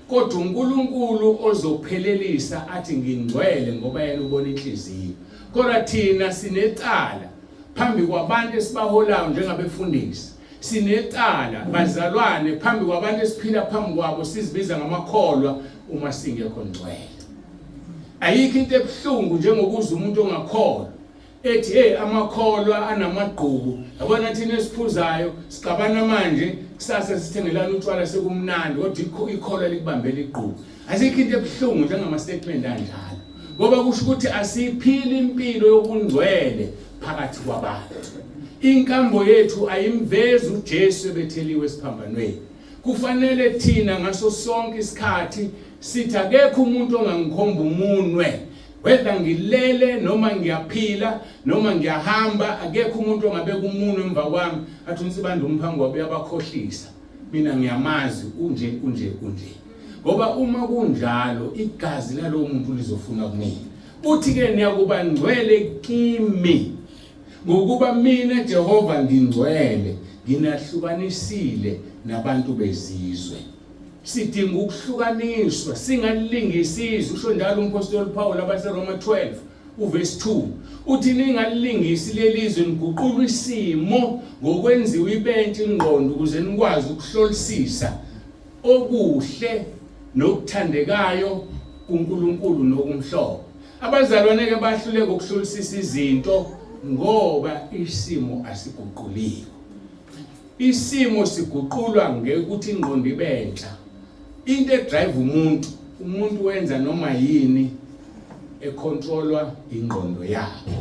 Kodwa uNkulunkulu ozophelelisa athi ngingcwele ngoba yena ubona inhliziyo. Kodwa thina sinecala phambi kwabantu esibaholayo njengabefundisi. Sinecala bazalwane phambi kwabantu esiphila phambi kwabo sizibiza ngamakholwa uma singekho ngcwele. Ayikho into ebuhlungu njengokuza umuntu ongakholwa ethi hey amakholwa anamagqubu, yabona thina esiphuzayo sicabana manje kusasa sithengelana utshwala sekumnandi kodwa ikholwa likubambela igqubu. Asikho into ebuhlungu njengama statement anjalo, ngoba kusho ukuthi asiphili impilo yobungcwele phakathi kwabantu. Inkambo yethu ayimvezi uJesu ebetheliwe esiphambanweni. Kufanele thina ngaso sonke isikhathi sithi akekho umuntu ongangikhomba umunwe, whether ngilele noma ngiyaphila noma ngiyahamba, akekho umuntu ongabeka umunwe emva kwami athi uNsibanda umphango wabe yabakhohlisa, mina ngiyamazi unje. Ngoba uma kunjalo igazi lalowo muntu lizofuna kumina. Uthi ke niyakuba ngcwele kimi ngokuba mina Jehova ngingcwele, nginahlukanisile nabantu bezizwe. Sidinga ukuhlukaniswa, singalingisi. Usho njalo umpostoli Paul abaseRoma 12 uverse 2 uthi ningalingisi lelizwe, niguqulwe isimo ngokwenziwa ibenti ingqondo ukuze nikwazi ukuhlolisisa okuhle nokuthandekayo kuNkulunkulu nokumhlobo. Abazalwane ke bahluleka ukuhlolisisa izinto ngoba isimo asiguquliwe. Isimo siguqulwa ngekuthi ingqondo ibenhla. Into edrive umuntu wenza noma yini econtrolwa ingqondo yakhe.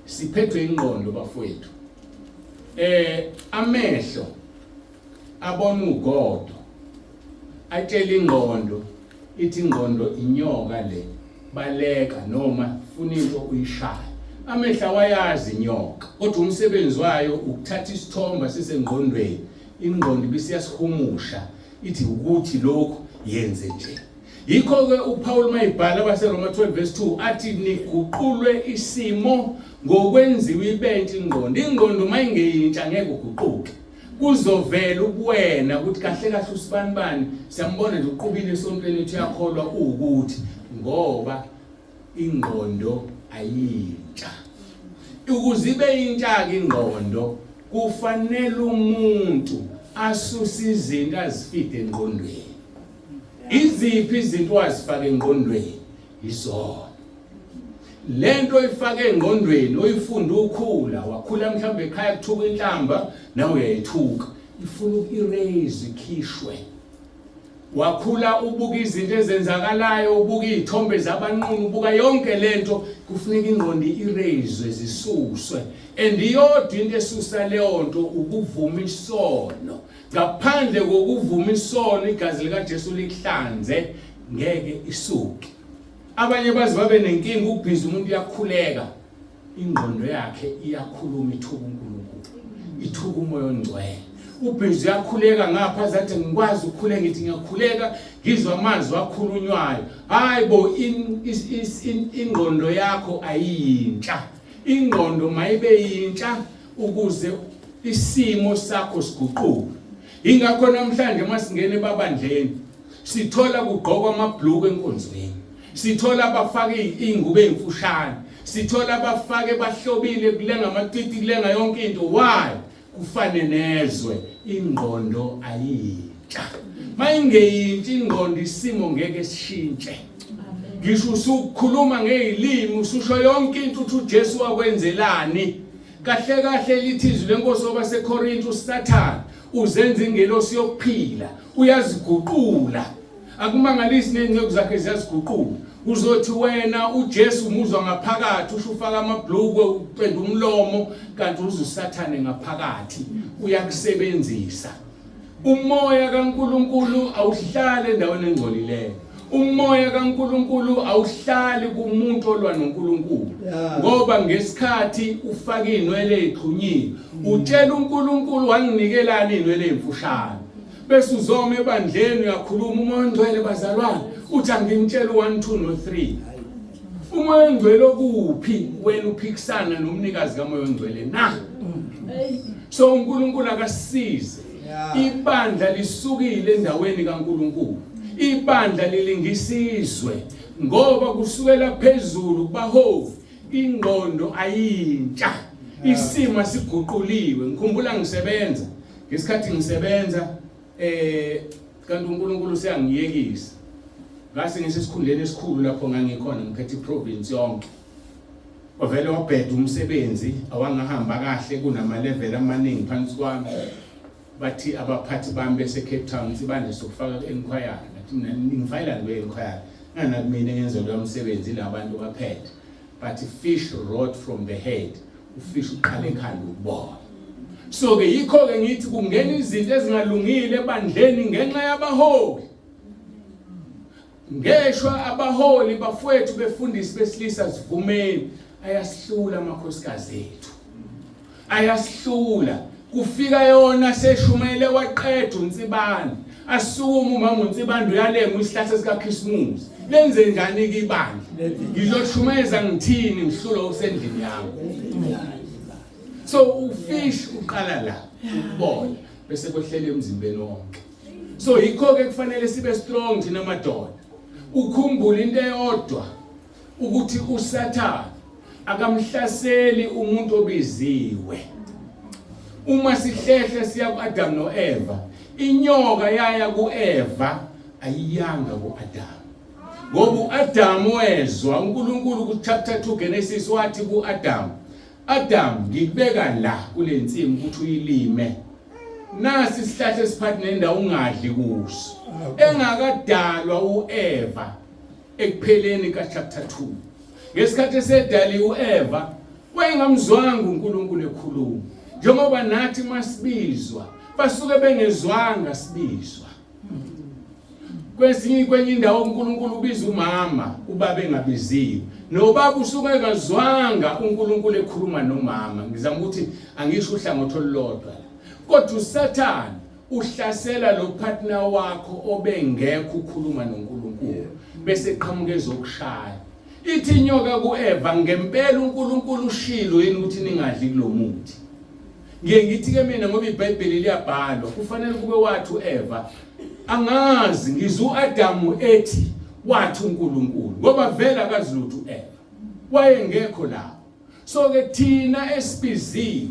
Siphethwe ingqondo bafowethu. Amehlo abona ugodo, atshela ingqondo ithi ingqondo inyoka le, baleka noma funa into uyishaya. Amehla wayazi inyoka, kodwa umsebenzi wayo ukuthatha isithombe sisengqondweni. Ingqondo bisiyasihumusha ithi ukuthi lokho yenze nje. Yikho ke uPaul mayibhala abaseRoma 12 verse 2 athi niguqulwe isimo ngokwenziwa ibenti ingqondo. Ingqondo mayingeyintsha ngeke uguquke. Kuzovela ubuwena ukuthi kahle kahle usibanibani siyambona nje uqubile esontweni ethi yakholwa ukuthi ngoba ingqondo ayintsha. Ukuze ibe intsha ke ingqondo kufanele umuntu asuse izinto azifide engqondweni. Iziphi izinto wazifaka engqondweni? Izona. Lento ifake engqondweni oyifunda ukhula, wakhula mhlawumbe ekhaya kuthuka inhlamba nawe uyayithuka, ifuna uku-erase ikhishwe. Wakhula ubuka izinto ezenzakalayo, ubuka izithombe zabanqunu, ubuka yonke lento, kufuneka ingqondo i-erase zisuswe. And iyodwa into esusa leyo nto ukuvuma isono. Ngaphandle kokuvuma isono igazi lika Jesu likuhlanze ngeke isuke. Abanye bazi babe nenkinga ukubhiza umuntu uyakhuleka, ingqondo yakhe iyakhuluma ithuka uNkulunkulu, ithuka umoya ongcwele. Ubhizi uyakhuleka ngapha zathi ngikwazi ukukhuleka, ngithi ngiyakhuleka ngizwa amazwi akhulunywayo. Hayibo ingqondo yakho ayintsha. Ingqondo mayibe yintsha ukuze isimo sakho siguquke. Ingakho namhlanje masingene babandleni sithola kugqokwa amabhluku enkonzweni. sithola abafake ingubo ezimfushane, sithola abafake bahlobile kulenga amatiti kulenga yonke into. Why? Kufane nezwe ingqondo ayitsha. Mayingeyintsha ingqondo isimo ngeke sishintshe. Ngisho usukhuluma ngezilimi ususho yonke into uthi uJesu wakwenzelani. Kahle kahle lithi izwi lenkosi wabaseKorinte uSathane uzenza ingelosi yokuphila, uyaziguqula. Akumangalisi nezingcezu zakhe ziyaziguqula. Uzothi wena uJesu umuzwa ngaphakathi ushufaka amabhlukwe upenda umlomo kanti uZathane ngaphakathi uyakusebenzisa. Umoya kaNkulunkulu awuhlale endaweni engcolileyo. Umoya kaNkulunkulu awuhlali kumuntu olwa noNkulunkulu. Ngoba ngesikhathi ufaka inwele ezixhunyiwe, utshela uNkulunkulu wanginikelani inwele ezimfushane. Bese uzoma ebandleni uyakhuluma umoya ongcwele bazalwane, uthi angimtshela 1 2 no 3. Umoya ongcwele okuphi wena uphikisana nomnikazi kamoya ongcwele na? So uNkulunkulu akasize. Ibandla lisukile endaweni kaNkulunkulu. Ibandla lilingisizwe ngoba kusukela phezulu kubaholi ingqondo ayintsha, isimo siguquliwe. Ngikhumbula ngisebenza ngesikhathi ngisebenza kanti uNkulunkulu useyangiyekisa. Ngase ngisesikhundleni esikhulu lapho ngangikhona ngiphethe iprovince yonke. Ovele wabheda umsebenzi awangahamba kahle kunama level amaningi phansi kwami. Bathi abaphathi bami bese Cape Town sibanje sokufaka enquiry. Nathi mina ngifayila kwe-enquiry. Ngana mina ngenze lo msebenzi labantu baphethe. But fish rot from the head. Ufish uqala ekhanda ukubona. So ke yikho ke ngithi kungena izinto ezingalungile ebandleni ngenxa yabaholi. Ngeshwa abaholi bafowethu befundisi besilisa sivumeni ayasihlula amakhosikazi ethu. Ayasihlula. Kufika yona seshumele waqeda uNtsibane. Asukuma umama uNtsibane uyalenga isihlahla sikaKhisimusi. Lenze njani ke ibandla? Ngizoshumeza ngithini ngihlula usendlini yami. So ufish uqala la ukubona bese kwehlele emzimbeni wonke. So yikho ke kufanele sibe strong thina madoda. Ukhumbule into eyodwa ukuthi uSathane akamhlaseli umuntu obiziwe. Uma sihlehle siya kuAdam noEva, inyoka yaya kuEva ayiyanga kuAdam. Ngoba uAdam wezwa uNkulunkulu ku chapter 2 Genesis wathi kuAdam, Adam ngikubeka la kule nsimu ukuthi uyilime. Nasi isihlahla esiphathi nendawo ungadli kuso. Engakadalwa uEva ekupheleni ka chapter 2. Ngesikhathi esedali uEva wayengamzwanga uNkulunkulu ekhuluma. Njengoba nathi masibizwa basuke bengezwanga sibizwa. Kwenye indawo uNkulunkulu ubiza umama ubaba engabiziwe. Nobaba usuke engazwanga uNkulunkulu ekhuluma nomama. Ngizama ukuthi angisho uhlangothi olulodwa. Kodwa uSathane uhlasela lo partner wakho obengekho ukukhuluma noNkulunkulu bese eqhamuka ezokushaya. Ithi inyoka kuEva ngempela uNkulunkulu ushilo yini ukuthi ningadli kulomuthi. Ngithi ke mina ngoba iBhayibheli liyabhalwa kufanele kube wathi uEva angazi ngizwe uAdam ethi wathi uNkulunkulu ngoba vela akazilutho uEva wayengekho lapho. So ke thina esibiziwe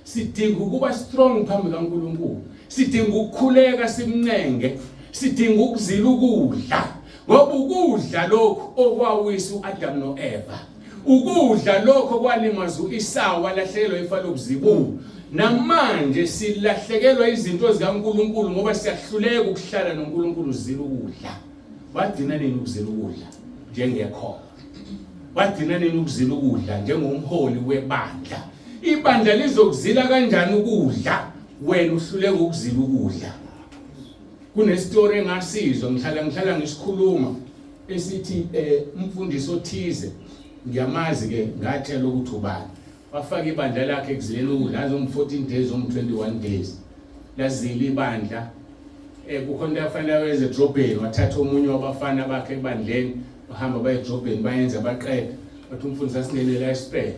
sidinga ukuba strong phambi kaNkulunkulu, sidinga ukukhuleka simncenge, sidinga ukuzila ukudla ngoba ukudla lokho okwawisa uAdam noEva, ukudla lokho kwalimaza uEsau walahlekelwa ifa lokuzibulo. Namanje silahlekelwa izinto zikaNkulunkulu ngoba siyahluleka ukuhlala noNkulunkulu uzila ukudla. Wadina nini ukuzila ukudla njengekho? Wadina nini ukuzila ukudla njengomholi webandla? Ibandla lizokuzila kanjani ukudla wena uhluleka ukuzila ukudla? Kunestory engasizwa ngihlala ngisikhuluma esithi umfundisi othize ngiyamazi ke ngatshela ukuthi ubani wafaka ibandla lakhe ekuzileni ukudla azom 14 days om 21 days lazila ibandla kukhona afanele weze edrobheni wathatha omunye wabafana bakhe ebandleni bahamba baye edrobheni bayenza baqeda bathi umfundisi asinelela ispare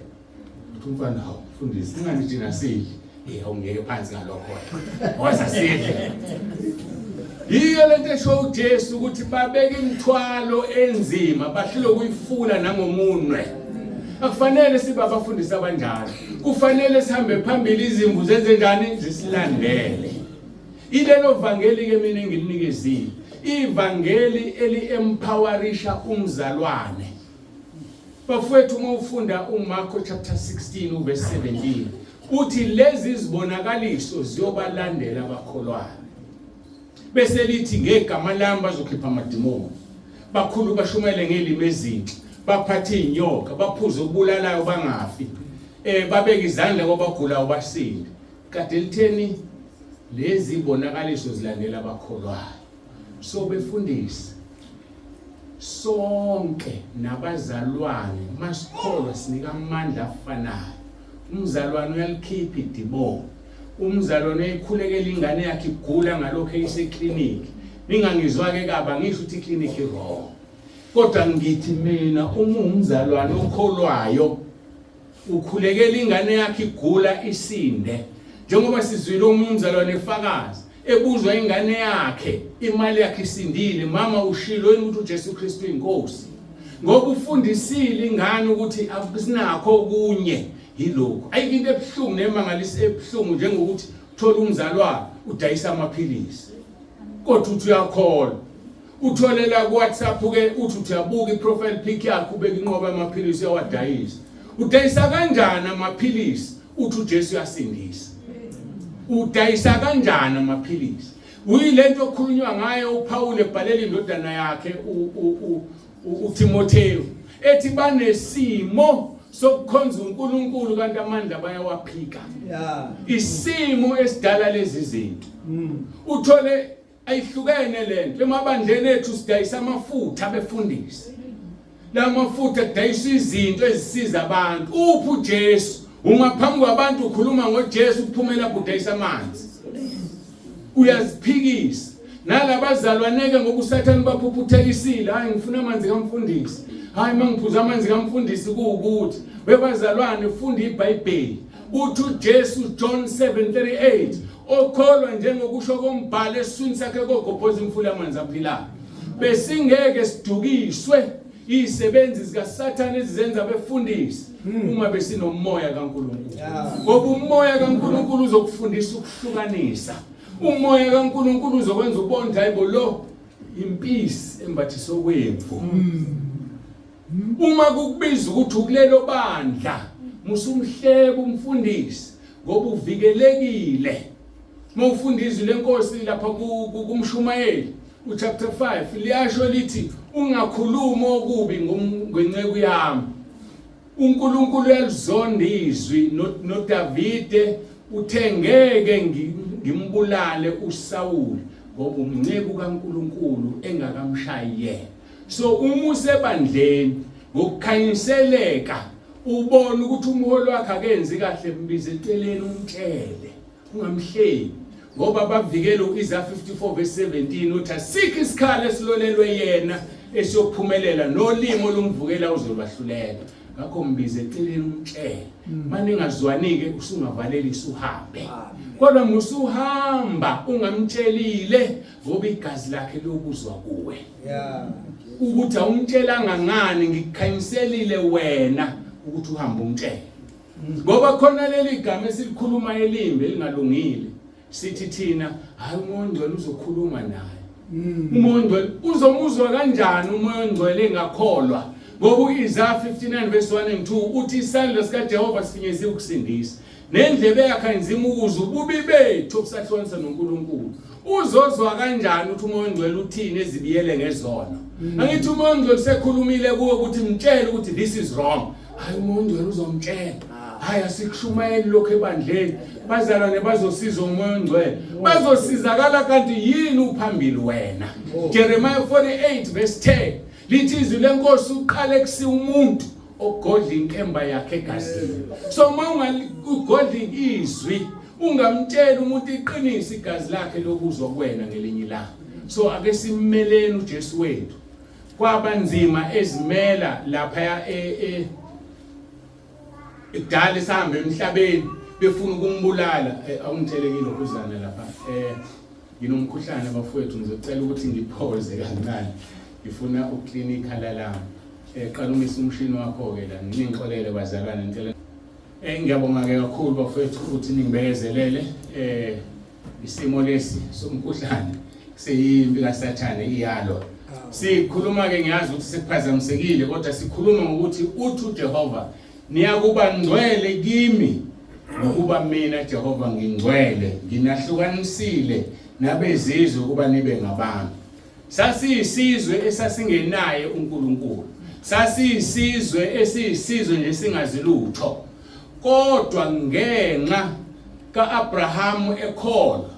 uthi umfana hawo mfundisi ingani thina sidle awungeke phansi ngalokho waza sidle yiyo lento esho uJesu ukuthi babeke imithwalo enzima bahlule ukuyifula nangomunwe. Akufanele sibe abafundisi abanjalo. Kufanele sihambe phambili izimvu zenze njani zisilandele. Ilelo vangeli ke mina engilinikezile. Ivangeli eli-empowerisha umzalwane. Bafowethu uma ufunda uMarko chapter 16 verse 17 uthi lezi zibonakaliso ziyobalandela abakholwayo. Bese lithi ngegama lami bazokhipha amadimoni. Bakhulu bashumele ngelimi ezinhle. Baphathe inyoka, baphuze ubulalayo bangafi. Babeka izandla kwabagulayo basinde. Kade litheni lezi bonakaliso zilandela abakholwayo. So befundisi sonke nabazalwane masikholwa sinika amandla afanayo. Umzalwane uyalikhipha idimoni. Umzalwane uyikhulekela ingane yakhe igula ngalokho eyise-clinic. Ningangizwa ke kaba ngisho ukuthi i-clinic wrong. Kodwa ngithi mina uma umzalwane okholwayo ukhulekela ingane yakhe igula isinde. Njengoba sizwile umzalwane efakaza ebuzwa ingane yakhe imali yakhe isindile, mama ushilo yini ukuthi uJesu Kristu inkosi. Ngoba ufundisile ingane ukuthi akusinakho okunye yilokho. Ayikho into ebuhlungu nemangalisa ebuhlungu njengokuthi uthola umzalwane udayisa amaphilisi. Kodwa uthi uyakholwa. Utholela ku WhatsApp ke uthi uyabuka iprofile pic yakhe ubeka inqoba amaphilisi yawadayisa. Udayisa kanjani amaphilisi uthi uJesu uyasindisa? Udayisa kanjani amaphilisi? Uyilento okhulunywa ngayo uPaul ebhalela indodana yakhe uTimotheo ethi banesimo sokukhonza uNkulunkulu kanti amandla bayawaphika. Isimo esidala lezi zinto. Uthole ayihlukene lento emabandleni ethu sidayisa amafutha abefundisi. La mafutha kudayisa izinto ezisiza abantu. Uphi uJesu? Uma phambi kwabantu ukhuluma ngoJesu kuphumela kudayisa amanzi. Uyaziphikisa. Nalabazalwaneke ngoba uSathane baphuphuthelisile. Hayi ngifuna amanzi kaMfundisi. Hayi mangiphuza amanzi kaMfundisi kuukuthi webazalwane funda iBhayibheli. Uthi uJesu John 7:38 okholwa njengokusho kombhalo esiswini sakhe kogobhoza imfula yamanzi aphilayo. Besingeke sidukiswe izisebenzi zikaSathane ezizenza befundisi uma besinomoya kaNkulunkulu. Ngoba umoya kaNkulunkulu uzokufundisa ukuhlukanisa. Umoya kaNkulunkulu uzokwenza ubone hayibo lo impisi embathiso kwemvu. Uma kukubiza ukuthi ukulelo bandla musumhlebe umfundisi ngoba uvikelekile. Mawufundizwe lenkosi lapha kuMshumayeli uchapter 5 liyasho lithi ungakhuluma okubi ngwenceku yami. uNkulunkulu uyalizonda izwi noDavide uthe ngeke ngimbulale uSawuli ngoba umnceke kaNkulunkulu engakamshaye. So uma usebandleni ngokukhanyiseleka ubona ukuthi umholi wakhe akenzi kahle mbize eceleni umtshele ungamhleli ngoba bavikela uIsaiah 54:17 uthi asikho isikhala esilolelwe yena esiyophumelela nolimo lomvukela uzolwahlulela. Ngakho mbize eceleni umtshele maningazwanike usungavalelisa uhambe. Kodwa musuhamba ungamtshelile ngoba igazi lakhe lokuzwa kuwe. Ukuthi awumtshelanga ngani ngikukhanyiselile wena ukuthi uhambe umtshele. Ngoba khona leli gama esilikhuluma elimbe elingalungile sithi thina hayi umoya ongcwele uzokhuluma naye. Umoya ongcwele uzomuzwa kanjani umoya ongcwele engakholwa? Ngoba uIsaiah 59:1 and 2 uthi isandla sikaJehova sifinyeze ukusindisa nendlebe yakhe enzima ukuzwa ububi bethu obusahlukanisa noNkulunkulu. Uzozwa kanjani uthi umoya ongcwele uthini ezibiyele ngezono? Angithi umoya ongcwele sekhulumile kuwe ukuthi mtshele ukuthi this is wrong. Hayi umoya ongcwele uzomtshela. Hayi asikushumayeli lokho ebandleni. Bazalwane bazosiza umoya ongcwele. Bazosizakala kanti yini uphambili wena? Jeremiah 48:10 lithi izwi lenkosi uqale kusi umuntu ogodla inkemba yakhe egazini. So ugodla izwi ungamtsheli umuntu iqinisa igazi lakhe lokuzwa kuwena ngelinye ilanga. So ake simmeleni uJesu wethu kwabanzima ezimela lapha edala sihambe emhlabeni befuna ukumbulala awungithelekile ukuzana lapha nginomkhuhlane bafowethu ngizocela ukuthi ngiphoze kancane ngifuna uklinika lami qala umisa umshini wakho ke la ningixolele bazalwane ngicela ngiyabonga ke kakhulu bafowethu ukuthi ningibekezelele isimo lesi somkhuhlane seyimpi kaSathane iyalo sikhuluma ke ngiyazi ukuthi sekuphazamisekile kodwa sikhuluma ngokuthi uthi uJehova niyakuba ngcwele kimi ngokuba mina Jehova ngingcwele nginahlukanisile nabezizwe kuba nibe ngabami sasiyisizwe esasingenaye uNkulunkulu sasiyisizwe esiyisizwe nje singazilutho kodwa ngenxa kaAbraham ekholwa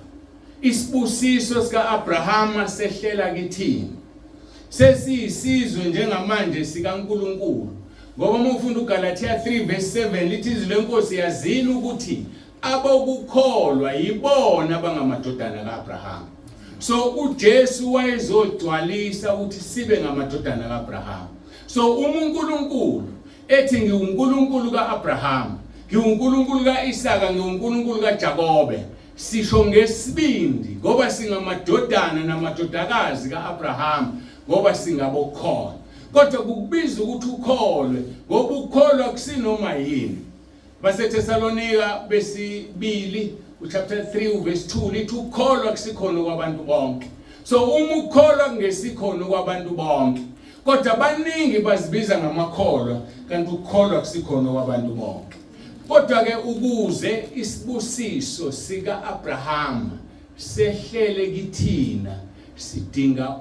isibusiso sikaAbraham sehlela kithini sesiyisizwe njengamanje sikaNkulunkulu ngoba uma ufunda uGalatia 3:7 lithi izwi lenkosi yazini ukuthi abokukholwa yibona abangamadodana kaAbraham so uJesu wayezogcwalisa ukuthi sibe ngamadodana kaAbraham so uNkulunkulu ethi ngiuNkulunkulu kaAbraham ngiuNkulunkulu kaIsaka ngiuNkulunkulu kaJakobe sisho ngesibindi ngoba singamadodana namadodakazi kaAbraham ngoba singabokholwa kodwa kukubiza ukuthi ukholwe ngoba ukholwa kusinoma yini baseThesalonika besibili chapter 3 verse 2 lithi ukholwa kusikhono kwabantu bonke so uma ukholwa ngesikhono kwabantu bonke kodwa baningi bazibiza ngamakholwa kanti ukholwa kusikhono kwabantu bonke kodwa ke ukuze isibusiso sikaAbraham sehlele kithina sidinga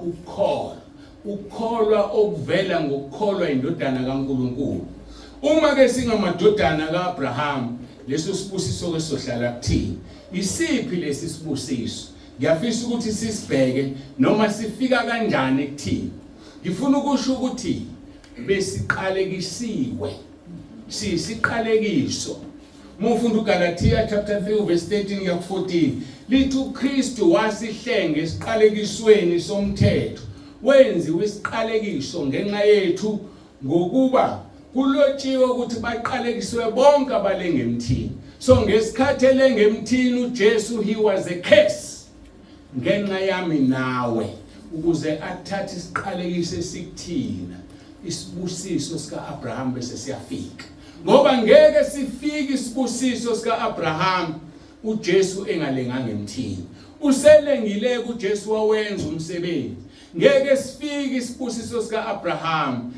ukholwa okuvela ngokukholwa indodana kaNkulunkulu uma ke singamadodana kaAbraham leso sibusiso ke sohlala kuthini isiphi lesi sibusiso ngiyafisa ukuthi sisibheke noma sifika kanjani kuthini ngifuna ukusho ukuthi besiqalekisiwe sisiqalekiso mufunda uGalatia chapter 3 verse 13 ya 14 lithi uKristu wasihlenge esiqalekisweni somthetho wenziwe isiqalekiso ngenxa yethu ngokuba kulotshiwe ukuthi baqalekiswe bonke abalenge emthini so ngesikhathi elenge emthini uJesu he was a curse ngenxa yami nawe ukuze athathe isiqalekiso esikuthina isibusiso sikaAbraham bese siyafika ngoba ngeke sifike isibusiso sikaAbraham uJesu engalenganga emthini uselengile kuJesu wawenza umsebenzi ngeke sifike isibusiso sikaAbraham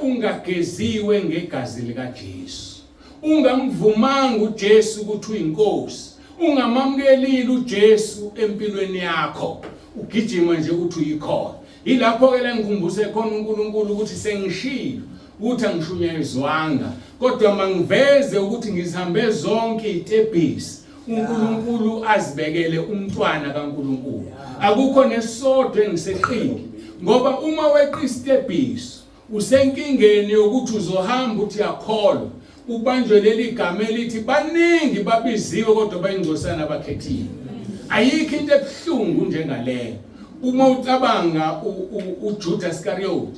ungageziwe ngegazi likaJesu ungamvumanga uJesu ukuthi uyinkosi ungamamkelile uJesu empilweni yakho ugijima nje ukuthi uyikhona ilapho ke la ngikumbuse khona uNkulunkulu ukuthi sengishilo ukuthi angishunyayezwanga kodwa mangiveze ukuthi ngizihambe zonke izitebhisi uNkulunkulu azibekele umntwana kaNkulunkulu akukho nesodwe engiseqile ngoba uma weqa isitebhisi usenkingeni yokuthi uzohamba uthi yakholwa ubanjwe leli gama elithi baningi babiziwe kodwa bayingcosana abakhethile ayikho into ebuhlungu njengaleyo uma ucabanga uJudas Iscariot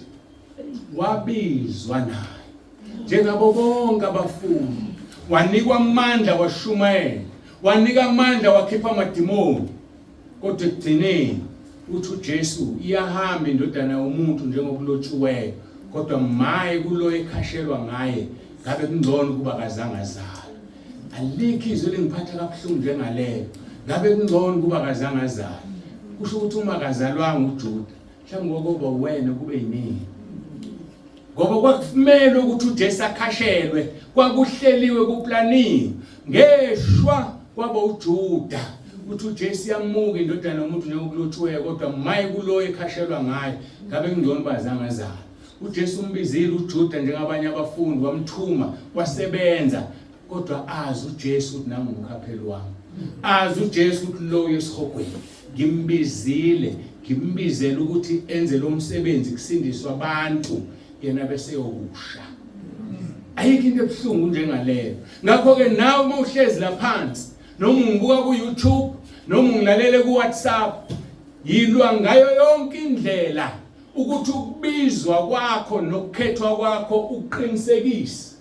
wabizwa naye njengabo bonke abafundi wanikwa amandla washumayela wanika amandla wakhipha amadimoni kodwa ekugcineni uthi uJesu iyahamba indodana yomuntu njengokulotshiweyo kodwa maye kulo ekhashelwa ngaye ngabe kungcono kuba kazange azalwe alikho izwe lengiphatha kabuhlungu njengaleyo ngabe kungcono kuba kazange azalwe kusho ukuthi uma kazalwanga uJuda mhlawumbe ngoba wena kube yini ngoba kwakumele ukuthi uJesu akhashelwe kwakuhleliwe kuplaniwe ngeshwa kwaba uJuda ukuthi uJesu yamuka indodana yomuntu njengokulotshiweyo kodwa maye kulo ekhashelwa ngaye ngabe kungcono bazange azalwe uJesu umbizile uJuda njengabanye abafundi wamthuma wasebenza kodwa azi uJesu ukuthi nami ngumkhapheli wami azi uJesu ukuthi lo yesihogweni ngimbizele ukuthi enze lo msebenzi kusindiswa abantu yena bese yokusha ayikho into ebuhlungu njengaleyo ngakho ke nawe uma uhlezi la phansi noma ungibuka ku YouTube noma ungilalele ku WhatsApp yilwa ngayo yonke indlela ukuthi ukubizwa kwakho nokukhethwa kwakho uqinisekise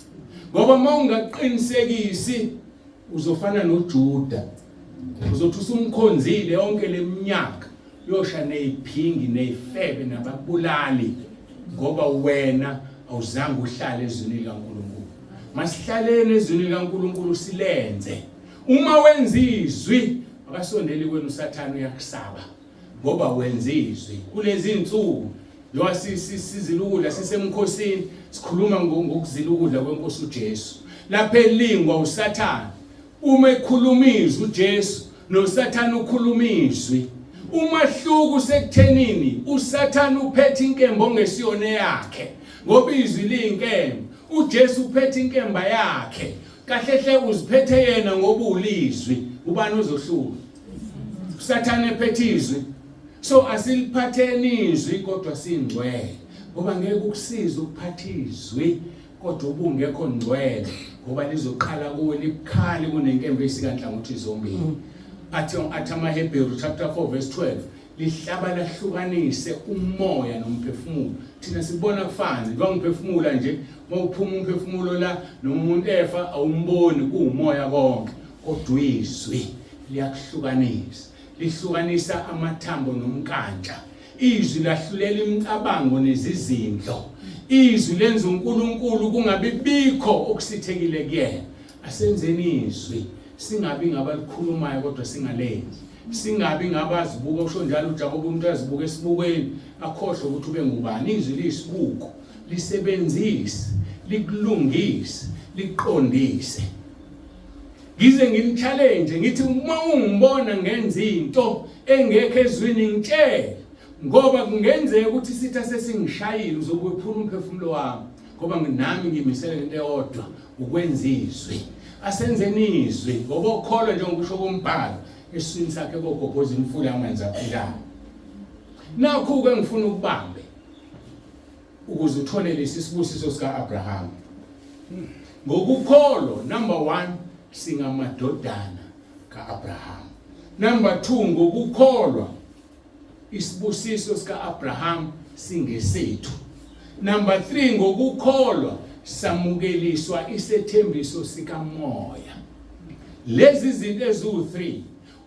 ngoba uma ungaqinisekisi uzofana noJuda uzothi usumkhonzile yonke leminyaka uyosha neziphingi nezifebe nababulali ngoba wena awuzange uhlale ezweni likaNkulunkulu. Masihlaleni ezweni likaNkulunkulu silenze. Uma wenza izwi akasondeli kwenu uSathane uyakusaba ngoba wenza izwi. Kulezi insuku lo sizila ukudla sisemkhosini sikhuluma ngokuzila ukudla kwenkosi uJesu. Lapha elingwa uSathane. Uma ekhuluma izwi uJesu noSathane ukhuluma izwi. Umahluko sekuthenini uSathane uphethe inkemba ongesiyona yakhe ngoba izwi liyinkemba. uJesu uphethe inkemba yakhe. Kahle hle uziphethe yena ngoba ulizwi. Ubani ozohlula? uSathane ephethe izwi. So asiliphatheni izwi kodwa singcwele. Ngoba ngeke ukusiza ukuphatha izwi kodwa ubungekho ngcwele ngoba lizoqala kuwe libukhali kunenkemba esikanhlangothi zombili. Athi amaHebheru chapter 4 verse 12 lihlaba lahlukanise umoya nomphefumulo. Thina sibona kufana njengoba ngiphefumula nje mawuphuma umphefumulo la nomuntu efa awumboni kuumoya konke kodwa izwi liyakuhlukanisa. Lihlukanisa amathambo nomkantsha. Izwi lahlulela imicabango nezizindlo. Izwi lenza uNkulunkulu kungabibikho okusithekile kuyena. Asenzeni izwi singabi ngabalikhulumayo kodwa singalenzi. Singabi ngabazibuka usho njalo uJakobe umuntu azibuka esibukweni akhohlwe ukuthi ube ngubani. Izwi liyisibuko lisebenzise likulungise liqondise. Ngize ngimchallenge ngithi uma ungibona ngenza into engekho ezwini ngitshela ngoba kungenzeka ukuthi sitha sesingishayile uzokuphula umphefumulo wami ngoba nami ngimisele into eyodwa ukwenza izwi. Asenzeni izwi ngoba ukholwa njengoba kusho kumbhalo eswini sakhe kokoghoza imfula yamanzi aphilayo. Nakho ke ngifuna ukubambe ukuze uthole lesi sibusiso sika Abraham. Ngokukholwa number 1 singamadodana kaAbraham. Number 2 ngokukholwa isibusiso sika Abraham singesethu. Number 3 ngokukholwa samukeliswa isethembiso sikamoya. Lezi zinto ezu3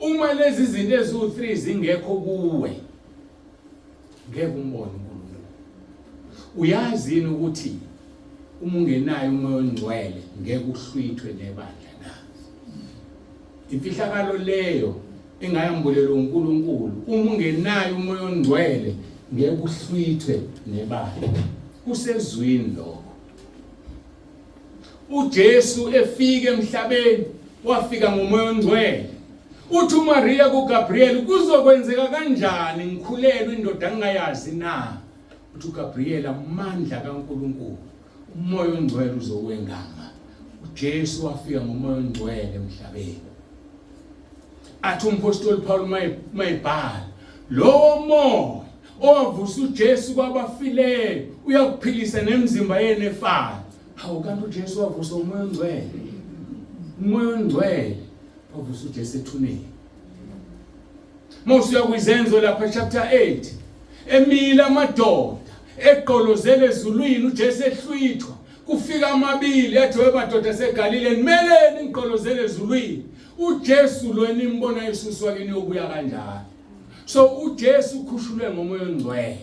uma lezi zinto ezu3 zingekho kuwe ngeke umbone uNkulunkulu. Uyazi ukuthi uma ungenayo umoya ongcwele ngeke uhlwithwe nebandla na. Imfihlakalo leyo engayambulela uNkulunkulu uma ungenayo umoya ongcwele ngeke uhlwithwe nebandla. Kusezwini lokho. uJesu efike emhlabeni wafika ngomoya ongcwele. Uthi uMaria kuGabriel kuzokwenzeka kanjani ngikhulelwe indoda engayazi na? Uthi uGabriel amandla kaNkulunkulu umoya ongcwele uzowengama. uJesu wafika ngomoya ongcwele emhlabeni. Athi umpostoli Paul mayibhala lo moya owavusa uJesu kwabafileyo uyakuphilisa nemizimba yenu efayo. Hawu kanti uJesu wavusa umoya ongcwele. Umoya ongcwele wavusa uJesu ethuneni. Mose uyakwizenzo lapha chapter 8 emila amadoda eqolozele ezulwini uJesu ehlwithwa kufika amabili athi wemadoda aseGalile nimeleni ngiqolozele ezulwini. uJesu lo enimbona Yesu wakhe niyobuya kanjani. So uJesu ukhushulwe ngomoya ongcwele.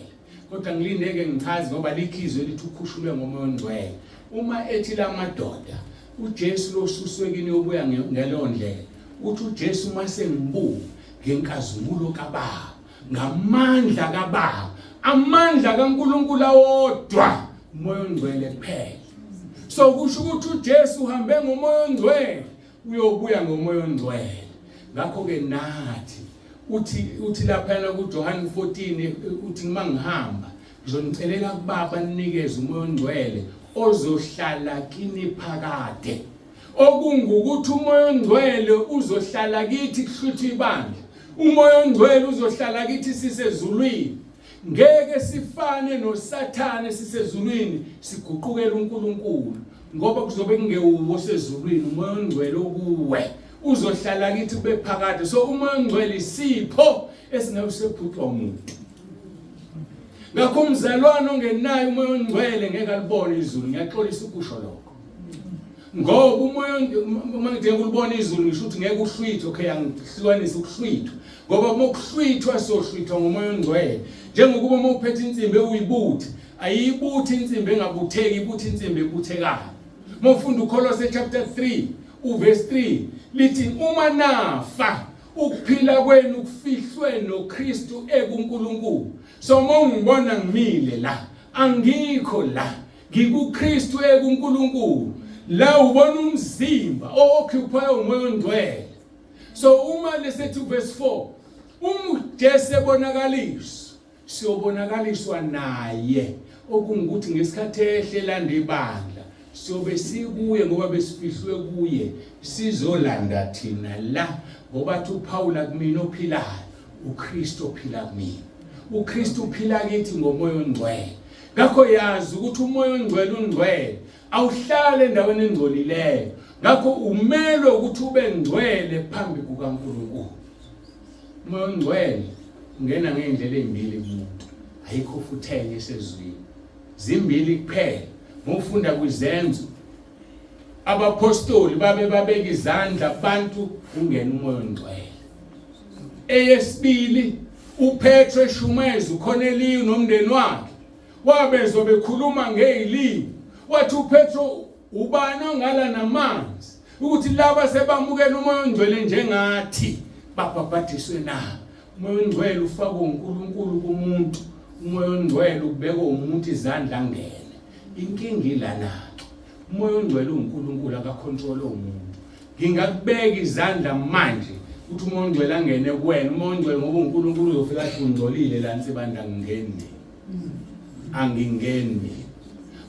Kodwa ngilindeke ngichaze ngoba likhizwe lithi ukhushulwe ngomoya ongcwele. Uma ethi la madoda uJesu lo suswe kini yobuya ngelo ndlela. Uthi uJesu mase ngibuka ngenkazimulo kaBaba ngamandla kaBaba amandla kaNkulunkulu awodwa umoya ongcwele kuphela. So kusho ukuthi uJesu uhambe ngomoya ongcwele uyobuya ngomoya ongcwele. Ngakho ke nathi uthi lapha na kuJohn 14 uthi mangihamba ngizonicelela kuBaba ninikeze umoya ongcwele ozohlala kini phakade. Okungukuthi umoya ongcwele uzohlala kithi kuhlutha ibandla. Umoya ongcwele uzohlala kithi sisezulwini. Ngeke sifane noSathane sisezulwini siguqukela uNkulunkulu ngoba kuzobe kungewuwo sezulwini. Umoya ongcwele okuwe uzohlala kithi kube phakade. So umoya ongcwele isipho esingawusephuthwa umuntu. Ngakho umzalwane ongenayo umoya ongcwele ngeke alibone izulu. Ngiyaxolisa ukusho lokho. ngoba umoya uma ngidinga ukubona izulu ngisho ukuthi ngeke uhlwithwe. Okay, angihlukanise ukuhlwithwa ngoba uma ukuhlwithwa sohlwithwa ngomoya ongcwele. Njengokuba uma uphethe insimbi uyibuthi, ayibuthi insimbi engabutheki, ibuthi insimbi ebuthekayo. Uma ufunda uKolose chapter 3 uverse 3 lithi uma nafa ukuphila kwenu kufihlwe noKristu ekuNkulunkulu. So uma ungibona ngimile la, angikho la, ngikuKristu ekuNkulunkulu. La ubona umzimba occupy umoya ongcwele. So uma lesethi verse 4 uJesu ebonakaliswa, siyobonakaliswa naye, okungukuthi ngesikhathi ehlelanda ibandla sobe sikuye ngoba besifihlwe kuye, sizolanda thina la. Ngoba thi uPaul akumina ophilayo, uKristu ophila kumina. uKristu uphila kithi ngomoya ongcwele. Ngakho yazi ukuthi umoya ongcwele ungcwele awuhlale endaweni engcolileyo. Ngakho umelo ukuthi ube ngcwele phambi kukaNkulunkulu. Umoya ongcwele ungena ngendlela ezimbili kumuntu, ayikho futhi enye esezweni, zimbili kuphela. Mufunda kwizenzo abapostoli babeka izandla abantu ungena umoya ongcwele. Eyesibili uPetro eshumeza uCornelius nomndeni wakhe wabezwe bekhuluma ngezilimi. Wathi uPetro ubani ongala namanzi ukuthi laba sebamukela umoya ongcwele njengathi babhabhadiswe na. Umoya ongcwele ufakwa uNkulunkulu kumuntu. Umoya ongcwele ubekwa umuntu izandla angene. Inkinga ilana, umoya ongcwele uNkulunkulu akacontrol umuntu. Ngingakubeka izandla manje ukuthi umoya ongcwele angene kuwena. Umoya ongcwele ngoba uNkulunkulu uzofika athi ungcolile la nsibanda ngingene, angingeni.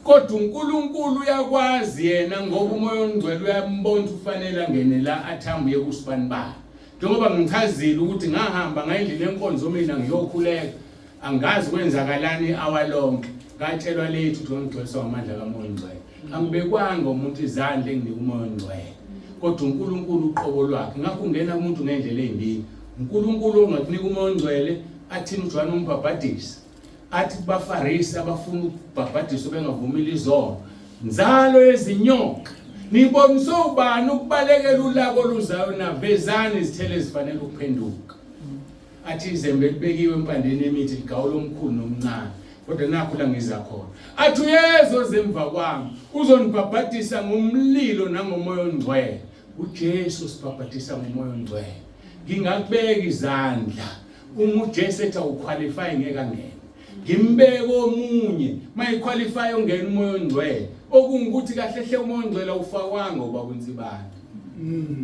Kodwa uNkulunkulu uyakwazi yena ngoba umoya ongcwele uyambona ufanele angene la athambuye kusibani ba. Njengoba ngichazile ukuthi ngahamba ngayindlela enkonzo mina ngiyokhuleka, angazi kwenzakalani awalonke. Ngatshelwa lethu ukuthi ngigcwaliswa amandla kamoya ongcwele. Angibekwanga umuntu izandla enginika umoya ongcwele. Kodwa uNkulunkulu uqobo lwakhe. Ngakho ungena umuntu ngendlela ezimbili. uNkulunkulu ongakunika umoya ongcwele athini uJohn umbhabhadisi. Athi kubaFarisi abafuna ukubhabhadiswa bengavumile izono. Nzalo yezinyoka. Nibonise ubani ukubalekela ulako luzayo navezana izithelo ezifanele ukuphenduka. Athi izembe libekiwe empandeni emithi ligawulo omkhulu nomncane. Kodwa nakho la ngiza khona. Athi uyezo zemva kwami uzonibhabhadisa ngomlilo nangomoya ongcwele. uJesu sibhabhadisa ngomoya ongcwele. Ngingakubeka izandla. uJesu ethi awuqualify ngeke angene. Ngimbeke omunye mayiqualify ongena umoya ongcwele. Okungukuthi kahle hle umoya ongcwele awufakwanga ngoba kwenzibani.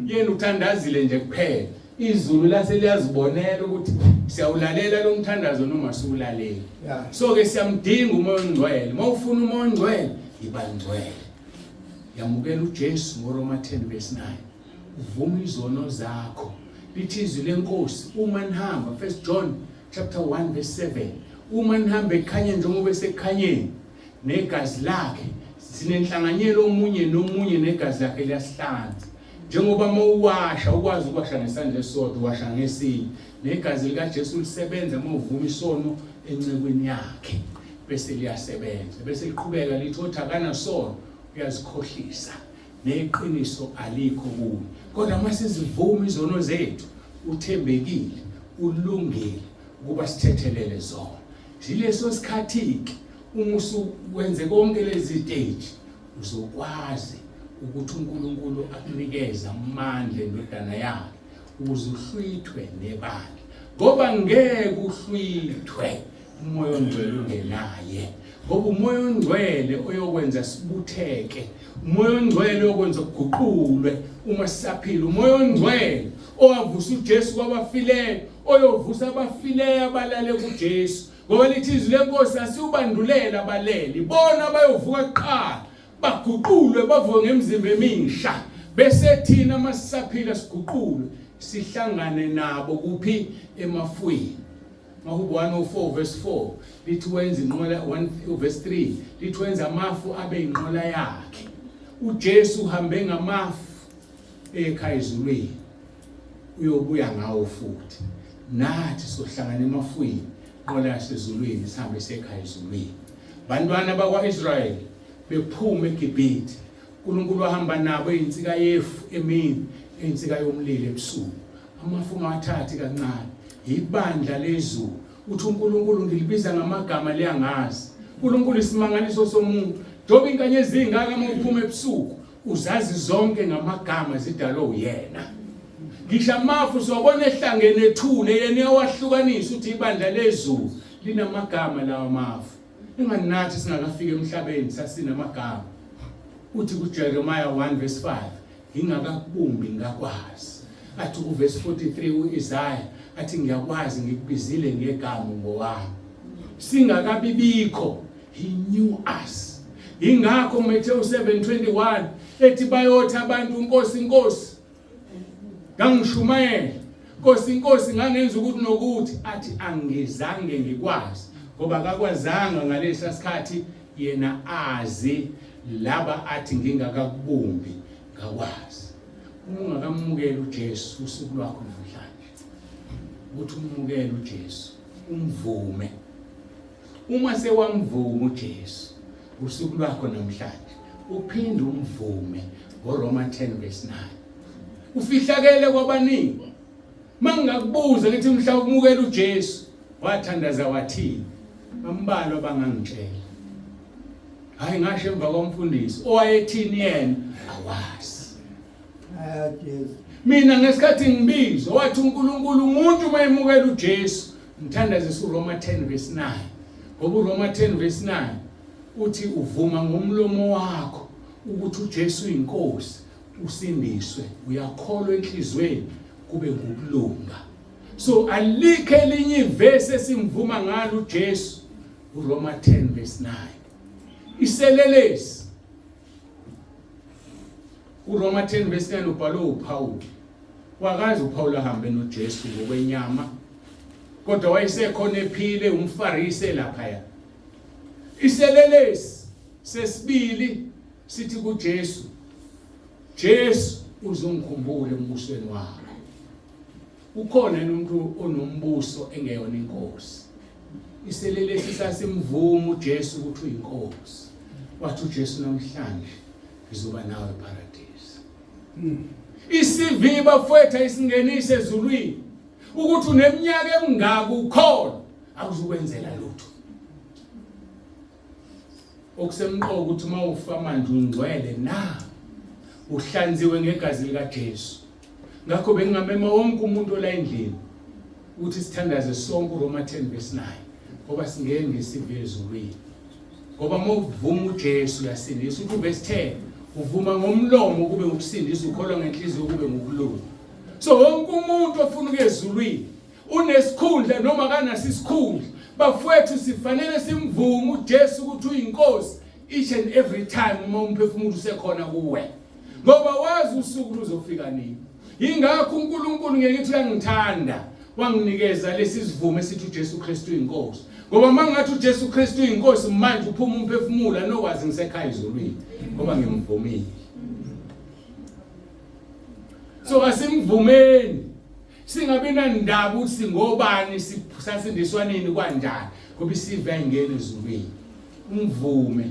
Yena uthandazile nje kuphela. Izulu lase liyazibonela ukuthi siyawulalela lo mthandazo noma siwulalela. So ke siyamdinga umoya ongcwele. Mawufuna umoya ongcwele iba ngcwele. Yamukela uJesu ngoRoma 10 verse 9. Uvuma izono zakho. Lithi izwi lenkosi uma nihamba, 1 John chapter 1 verse 7. Uma nihamba ekhanye njengoba esekhanyeni negazi lakhe sinenhlanganyelo omunye nomunye negazi lakhe liyasihlanza. Njengoba mawuwasha ukwazi ukwasha ngesandla esodwa washa ngesinye, negazi likaJesu lisebenza mawuvuma isono encekweni yakhe bese liyasebenza. Bese liqhubeka lithi othakana sono uyazikhohlisa neqiniso alikho kuwe. Kodwa mase sivuma izono zethu uthembekile ulungile ukuba sithethelele zona. Zileso sikhathi-ke uma usuwenze konke lezi stage uzokwazi ukuthi uNkulunkulu akunikeze amandla endodana yakhe ukuze uhlwithwe nebandla. Ngoba ngeke uhlwithwe umoya ongcwele ungenaye. Ngoba umoya ongcwele oyokwenza sibutheke, umoya ongcwele oyokwenza kuguqulwe uma sisaphila, umoya ongcwele owavusa uJesu kwabafileyo, oyovusa abafileyo abalale kuJesu. Ngoba lithi izwi lenkosi asiyubandulela abaleli, bona bayovuka kuqala baguqulwe bavuke ngemizimba emisha. Bese thina masisaphila siguqulwe sihlangane nabo kuphi emafweni. Mahubo 104 verse 4 lithi wenza inqola 1 verse 3 lithi wenza amafu abe inqola yakhe. uJesu uhambe ngamafu ekhaya ezulwini, uyobuya ngawo futhi. Nathi sohlangana emafweni inqola yasezulwini sihambe sekhaya ezulwini. Bantwana bakwaIsrayeli bephuma eGibhithe uNkulunkulu wahamba nabo einsika yefu emini einsika yomlilo ebusuku amafu ungathathi kancane ibandla lezulu uthi uNkulunkulu ngilibiza ngamagama leyangazi uNkulunkulu isimangaliso somuntu njoba inkanye ezingaka uma uphuma ebusuku uzazi zonke ngamagama zidalo uyena ngisho amafu sobona ehlangene ethule yena uyawahlukanisa uthi ibandla lezulu linamagama lawa mafu inganathi singakafika emhlabeni sasinamagama uthi kuJeremiah 1:5 ingakakubumbi ngakwazi athi kuverse 43 uIsaiah athi ngiyakwazi ngikubizile ngegama ngowami singakabibikho he knew us ingakho Matthew 7:21 ethi bayothi abantu inkosi ngangishumayela inkosi ngangenza ukuthi nokuthi athi angizange ngikwazi ngoba akakwazanga ngalesa sikhathi yena azi laba athi ngingakakubumbi ngakwazi ungakamukela uJesu usuku lwakho namhlanje ukuthi umukele uJesu umvume uma sewamvuma uJesu usuku lwakho namhlanje uphinde umvume ngoRoma 10:9 ufihlakele kwabaningi mangakubuza ngithi mhla umukela uJesu wathandaza wathini bambalwa bangangitshela hayi ngasho emva komfundisi owayethini yena awazi mina ngesikhathi ngibizwa wathi uNkulunkulu umuntu mayemukela uJesu ngithandazisa uRoma 10:9 ngoba uRoma 10:9 uthi uvuma ngomlomo wakho ukuthi uJesu uyinkosi usindiswe uyakholwa enhlizweni kube ngokulunga so alikho elinye ivesi esimvuma ngalo uJesu uRoma 10:9 iselelesi uRoma 10:9 ubhalwe uPaul wakazi uPaul ahambe noJesu ngokwenyama kodwa wayesekhona ephile umfarisi lapha iselelesi sesibili sithi kuJesu Jesu uzongikhumbula embusweni wakho ukhona umuntu onombuso engeyona inkosi iselelesi sasimvuma uJesu ukuthi uyinkosi wathi uJesu namhlanje ngizoba nawe eparadise isiviba mfowethu isingenise ezulwini ukuthi uneminyaka emingaka ukhona akuzukwenzela lutho okusemqoko ukuthi uma ufa manje ungcwele na uhlanziwe ngegazi likaJesu ngakho bengamema wonke umuntu ola endlini ukuthi sithandaze sonke uRoma 10:9 ngoba singene ngesivi ezulwini ngoba uma uvuma uJesu uyasindisa uthi verse 10 uvuma ngomlomo kube ukusindisa ukholwa ngenhliziyo kube ngokulunga so wonke umuntu ofuna ukuya ezulwini unesikhundla noma kanasi isikhundla bafowethu sifanele simvume uJesu ukuthi uyinkosi each and every time uma umphefumulo usekhona kuwe ngoba wazi usuku luzofika nini ingakho uNkulunkulu ngithi uyangithanda wanginikeza lesi sivumo esithi uJesu Kristu uyinkosi ngoba mangathi uJesu Kristu uyinkosi manje uphuma umphefumulo anokwazi ngisekhaya ezulwini ngoba ngimvumile so asimvumeni singabe nandaba ukuthi singobani sasindiswa nini kanjani ngoba isive ayingene ezulwini umvume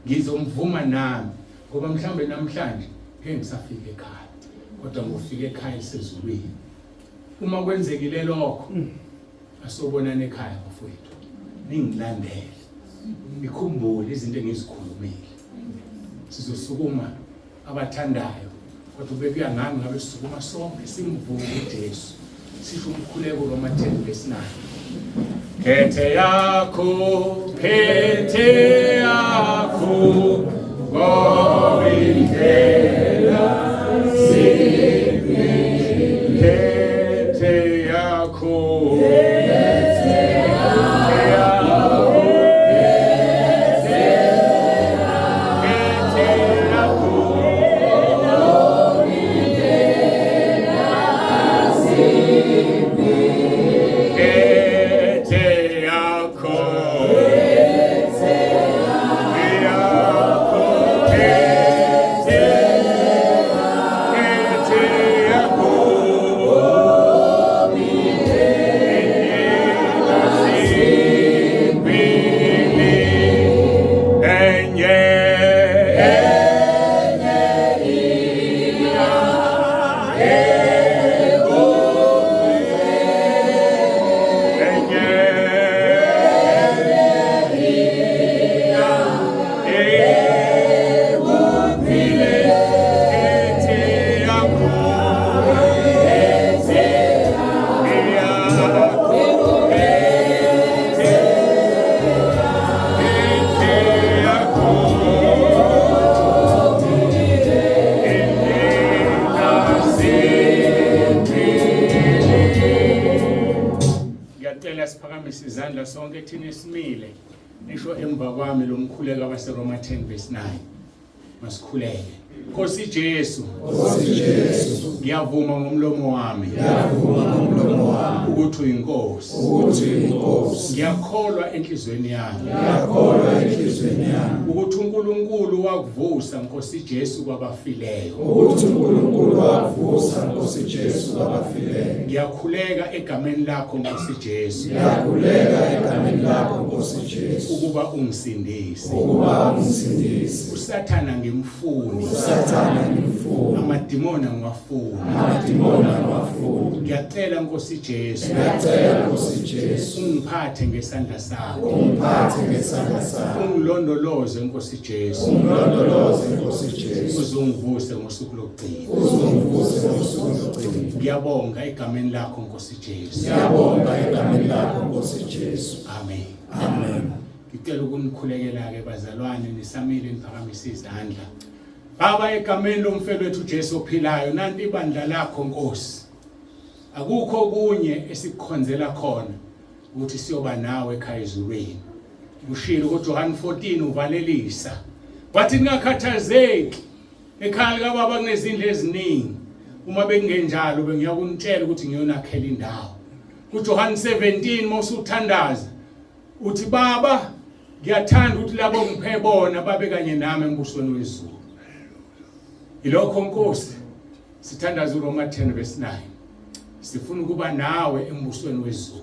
ngizomvuma nami ngoba mhlambe namhlanje ngeke ngisafike ekhaya kodwa ngofika ekhaya sezulwini uma kwenzekile lokho asobonana ekhaya bafowethu ningilandele nikhumbule izinto engizikhulumile sizosukuma abathandayo kodwa bekuya ngami ngabe sisukuma sonke simvume uJesu sisho umkhuleko Roma 10:9 Kete yakho ngobindela sipi kete yakho ngiyacela siphakamise izandla sonke thina esimile nisho emva kwami lo mkhuleko waseRoma 10:9 masikhuleke. Nkosi Jesu, ngiyavuma ngomlomo wami ukuthi uyinkosi, ngiyakholwa enhlizweni yami ukuthi uNkulunkulu wakuvusa Nkosi Jesu kwabafileyo, ngiyakhuleka egameni lakho Nkosi Jesu, ukuba ungisindise, uSathana ngimfuni, amadimoni ngiwafuna, ngiyacela Nkosi Jesu, ungiphathe ngesandla sakho, ungilondoloze Nkosi Jesu, uzungivuse ngosuku lokugcina. Ngiyabonga egameni lakho Nkosi Jesu. Amen. Ngicela ukunikhulekela ke bazalwane nisamile niphakamise izandla. Baba egameni lomfelo wethu Jesu ophilayo, nanti ibandla lakho Nkosi. Akukho kunye esikukhonzela khona ukuthi siyoba nawe ekhaya ezulwini. Ushilo kuJohn 14 uvalelisa. Wathi ningakhathazeki ekhaya lika baba kunezindlu eziningi. Uma bengenjalo bengiyakunitshela ukuthi ngiyonakhela indawo. kuJohn 17 mosuthandaza uthi baba ngiyathanda ukuthi labo ngiphe bona babe kanye nami embusweni wezulu. Ilokho Nkosi sithandaza uRoma 10:9. Sifuna ukuba nawe embusweni wezulu.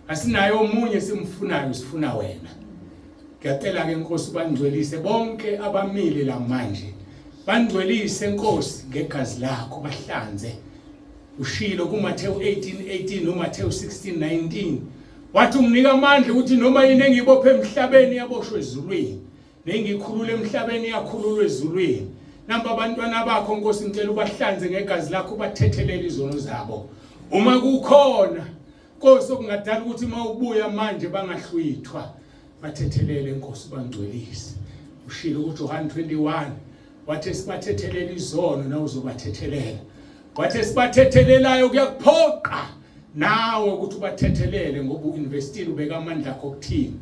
Asinayo omunye simfunayo, sifuna wena. Ngiyacela ke Nkosi bangcwelise bonke abamile la manje. Bangcwelise Nkosi ngegazi lakho bahlanze. Ushilo kuMathewu 18:18 noMathewu 16:19. Wathi unginika amandla ukuthi noma yini engibophe emhlabeni yaboshwe ezulwini, nengikhulule emhlabeni yakhululwe ezulwini. Namba abantwana bakho Nkosi ngicela ubahlanze ngegazi lakho bathethelele izono zabo. Uma kukhona Nkosi okungadala ukuthi mawubuya manje bangahlwithwa, bathethelele Nkosi bangcwelise. Ushilo kuJohn 21 wathi sibathethelele izono nawe uzobathethelela. Wathi sibathethelelayo kuyakuphoqa nawe ukuthi ubathethelele ngoba uinvestile ubeka amandla akho kuthini.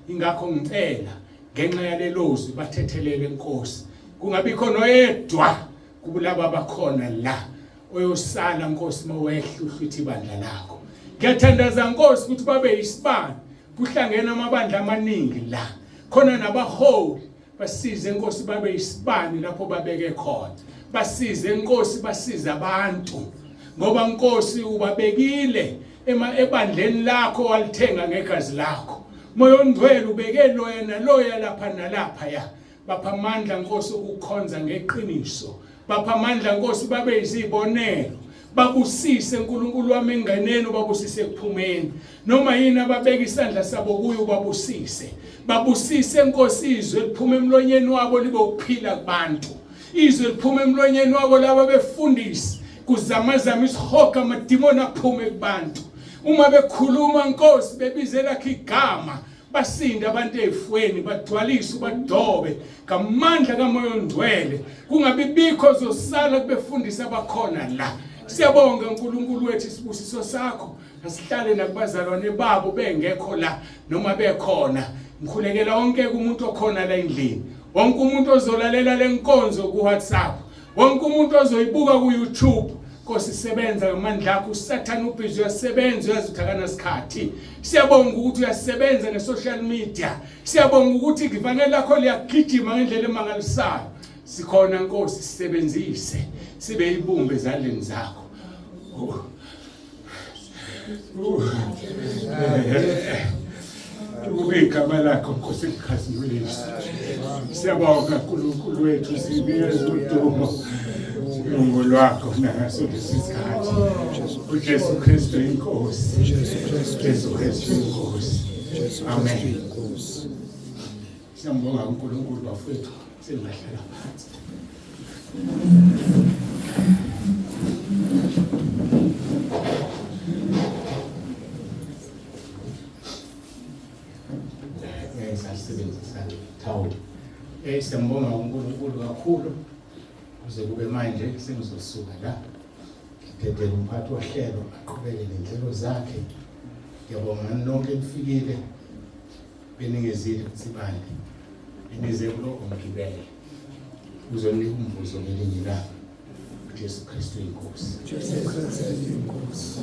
Ingakho ngicela ngenxa yalelozwi bathethelele Nkosi. Kungabi khona oyedwa kubulaba abakhona la oyosala Nkosi mawehla uhlwithi ibandla lakho. Ngiyathandaza Nkosi ukuthi babe isibani, kuhlangene amabandla amaningi la. Khona nabaholi basize Nkosi babe isibani lapho babeke khona. Basize Nkosi basiza abantu. Ngoba Nkosi ubabekile ebandleni lakho walithenga ngegazi lakho. Moyo ongcwele ubeke loya lapha nalapha ya. Bapha amandla Nkosi ukukhonza ngeqiniso. Bapha amandla Nkosi babe izibonelo. Babusise uNkulunkulu wami enganeni, babusise ekuphumeni. Noma yini ababeka isandla sabo kuyo babusise. Babusise Nkosi izwe liphuma emlonyeni wabo libe ukuphila kubantu. Izwe liphuma emlonyeni wabo laba befundisi. Kuzamazama isihoga amadimoni aphume kubantu. Uma bekhuluma Nkosi bebizela lakho igama, basinde abantu ezifweni, bagcwalise badobe ngamandla kaMoya oNgcwele. Kungabi bikho zosala kubefundisa abakhona la. Siyabonga uNkulunkulu wethu isibusiso sakho. Asihlale nakubazalwane babo bengekho la noma bekhona. Ngikhulekela wonke umuntu okhona la endlini. Wonke umuntu ozolalela lenkonzo ku WhatsApp. Wonke umuntu ozoyibuka ku YouTube. Nkosi sebenza ngamandla akho. uSathane ubhizi uyasebenza, uyazithakana isikhathi. Siyabonga ukuthi uyasebenza ne-social media. Siyabonga ukuthi ivangeleli lakho liyagijima ngendlela emangalisayo. Sikhona Nkosi sisebenzise. Sibe yibumbe ezandleni zakho. Ubigama lakho Nkosi likhazimulise. Siyabonga uNkulunkulu wethu, sibiyeza udumo Lungu lwakho ngaso lesikhathi. uJesu Kristu inkosi. Jesu Kristu inkosi. Amen. Siyambonga uNkulunkulu bafethu, singahlala phansi. Siyambonga uNkulunkulu kakhulu. Kuze kube manje sengizosuka la. Ngiphethe umphathi wohlelo aqhubeke nenhlelo zakhe. Ngiyabonga ngani nonke nifikile beningezile sibande. Benize kulo umgibelo. Uzonika umvuzo ngelinye ilanga. Jesu Kristu inkosi. Jesu Kristu inkosi.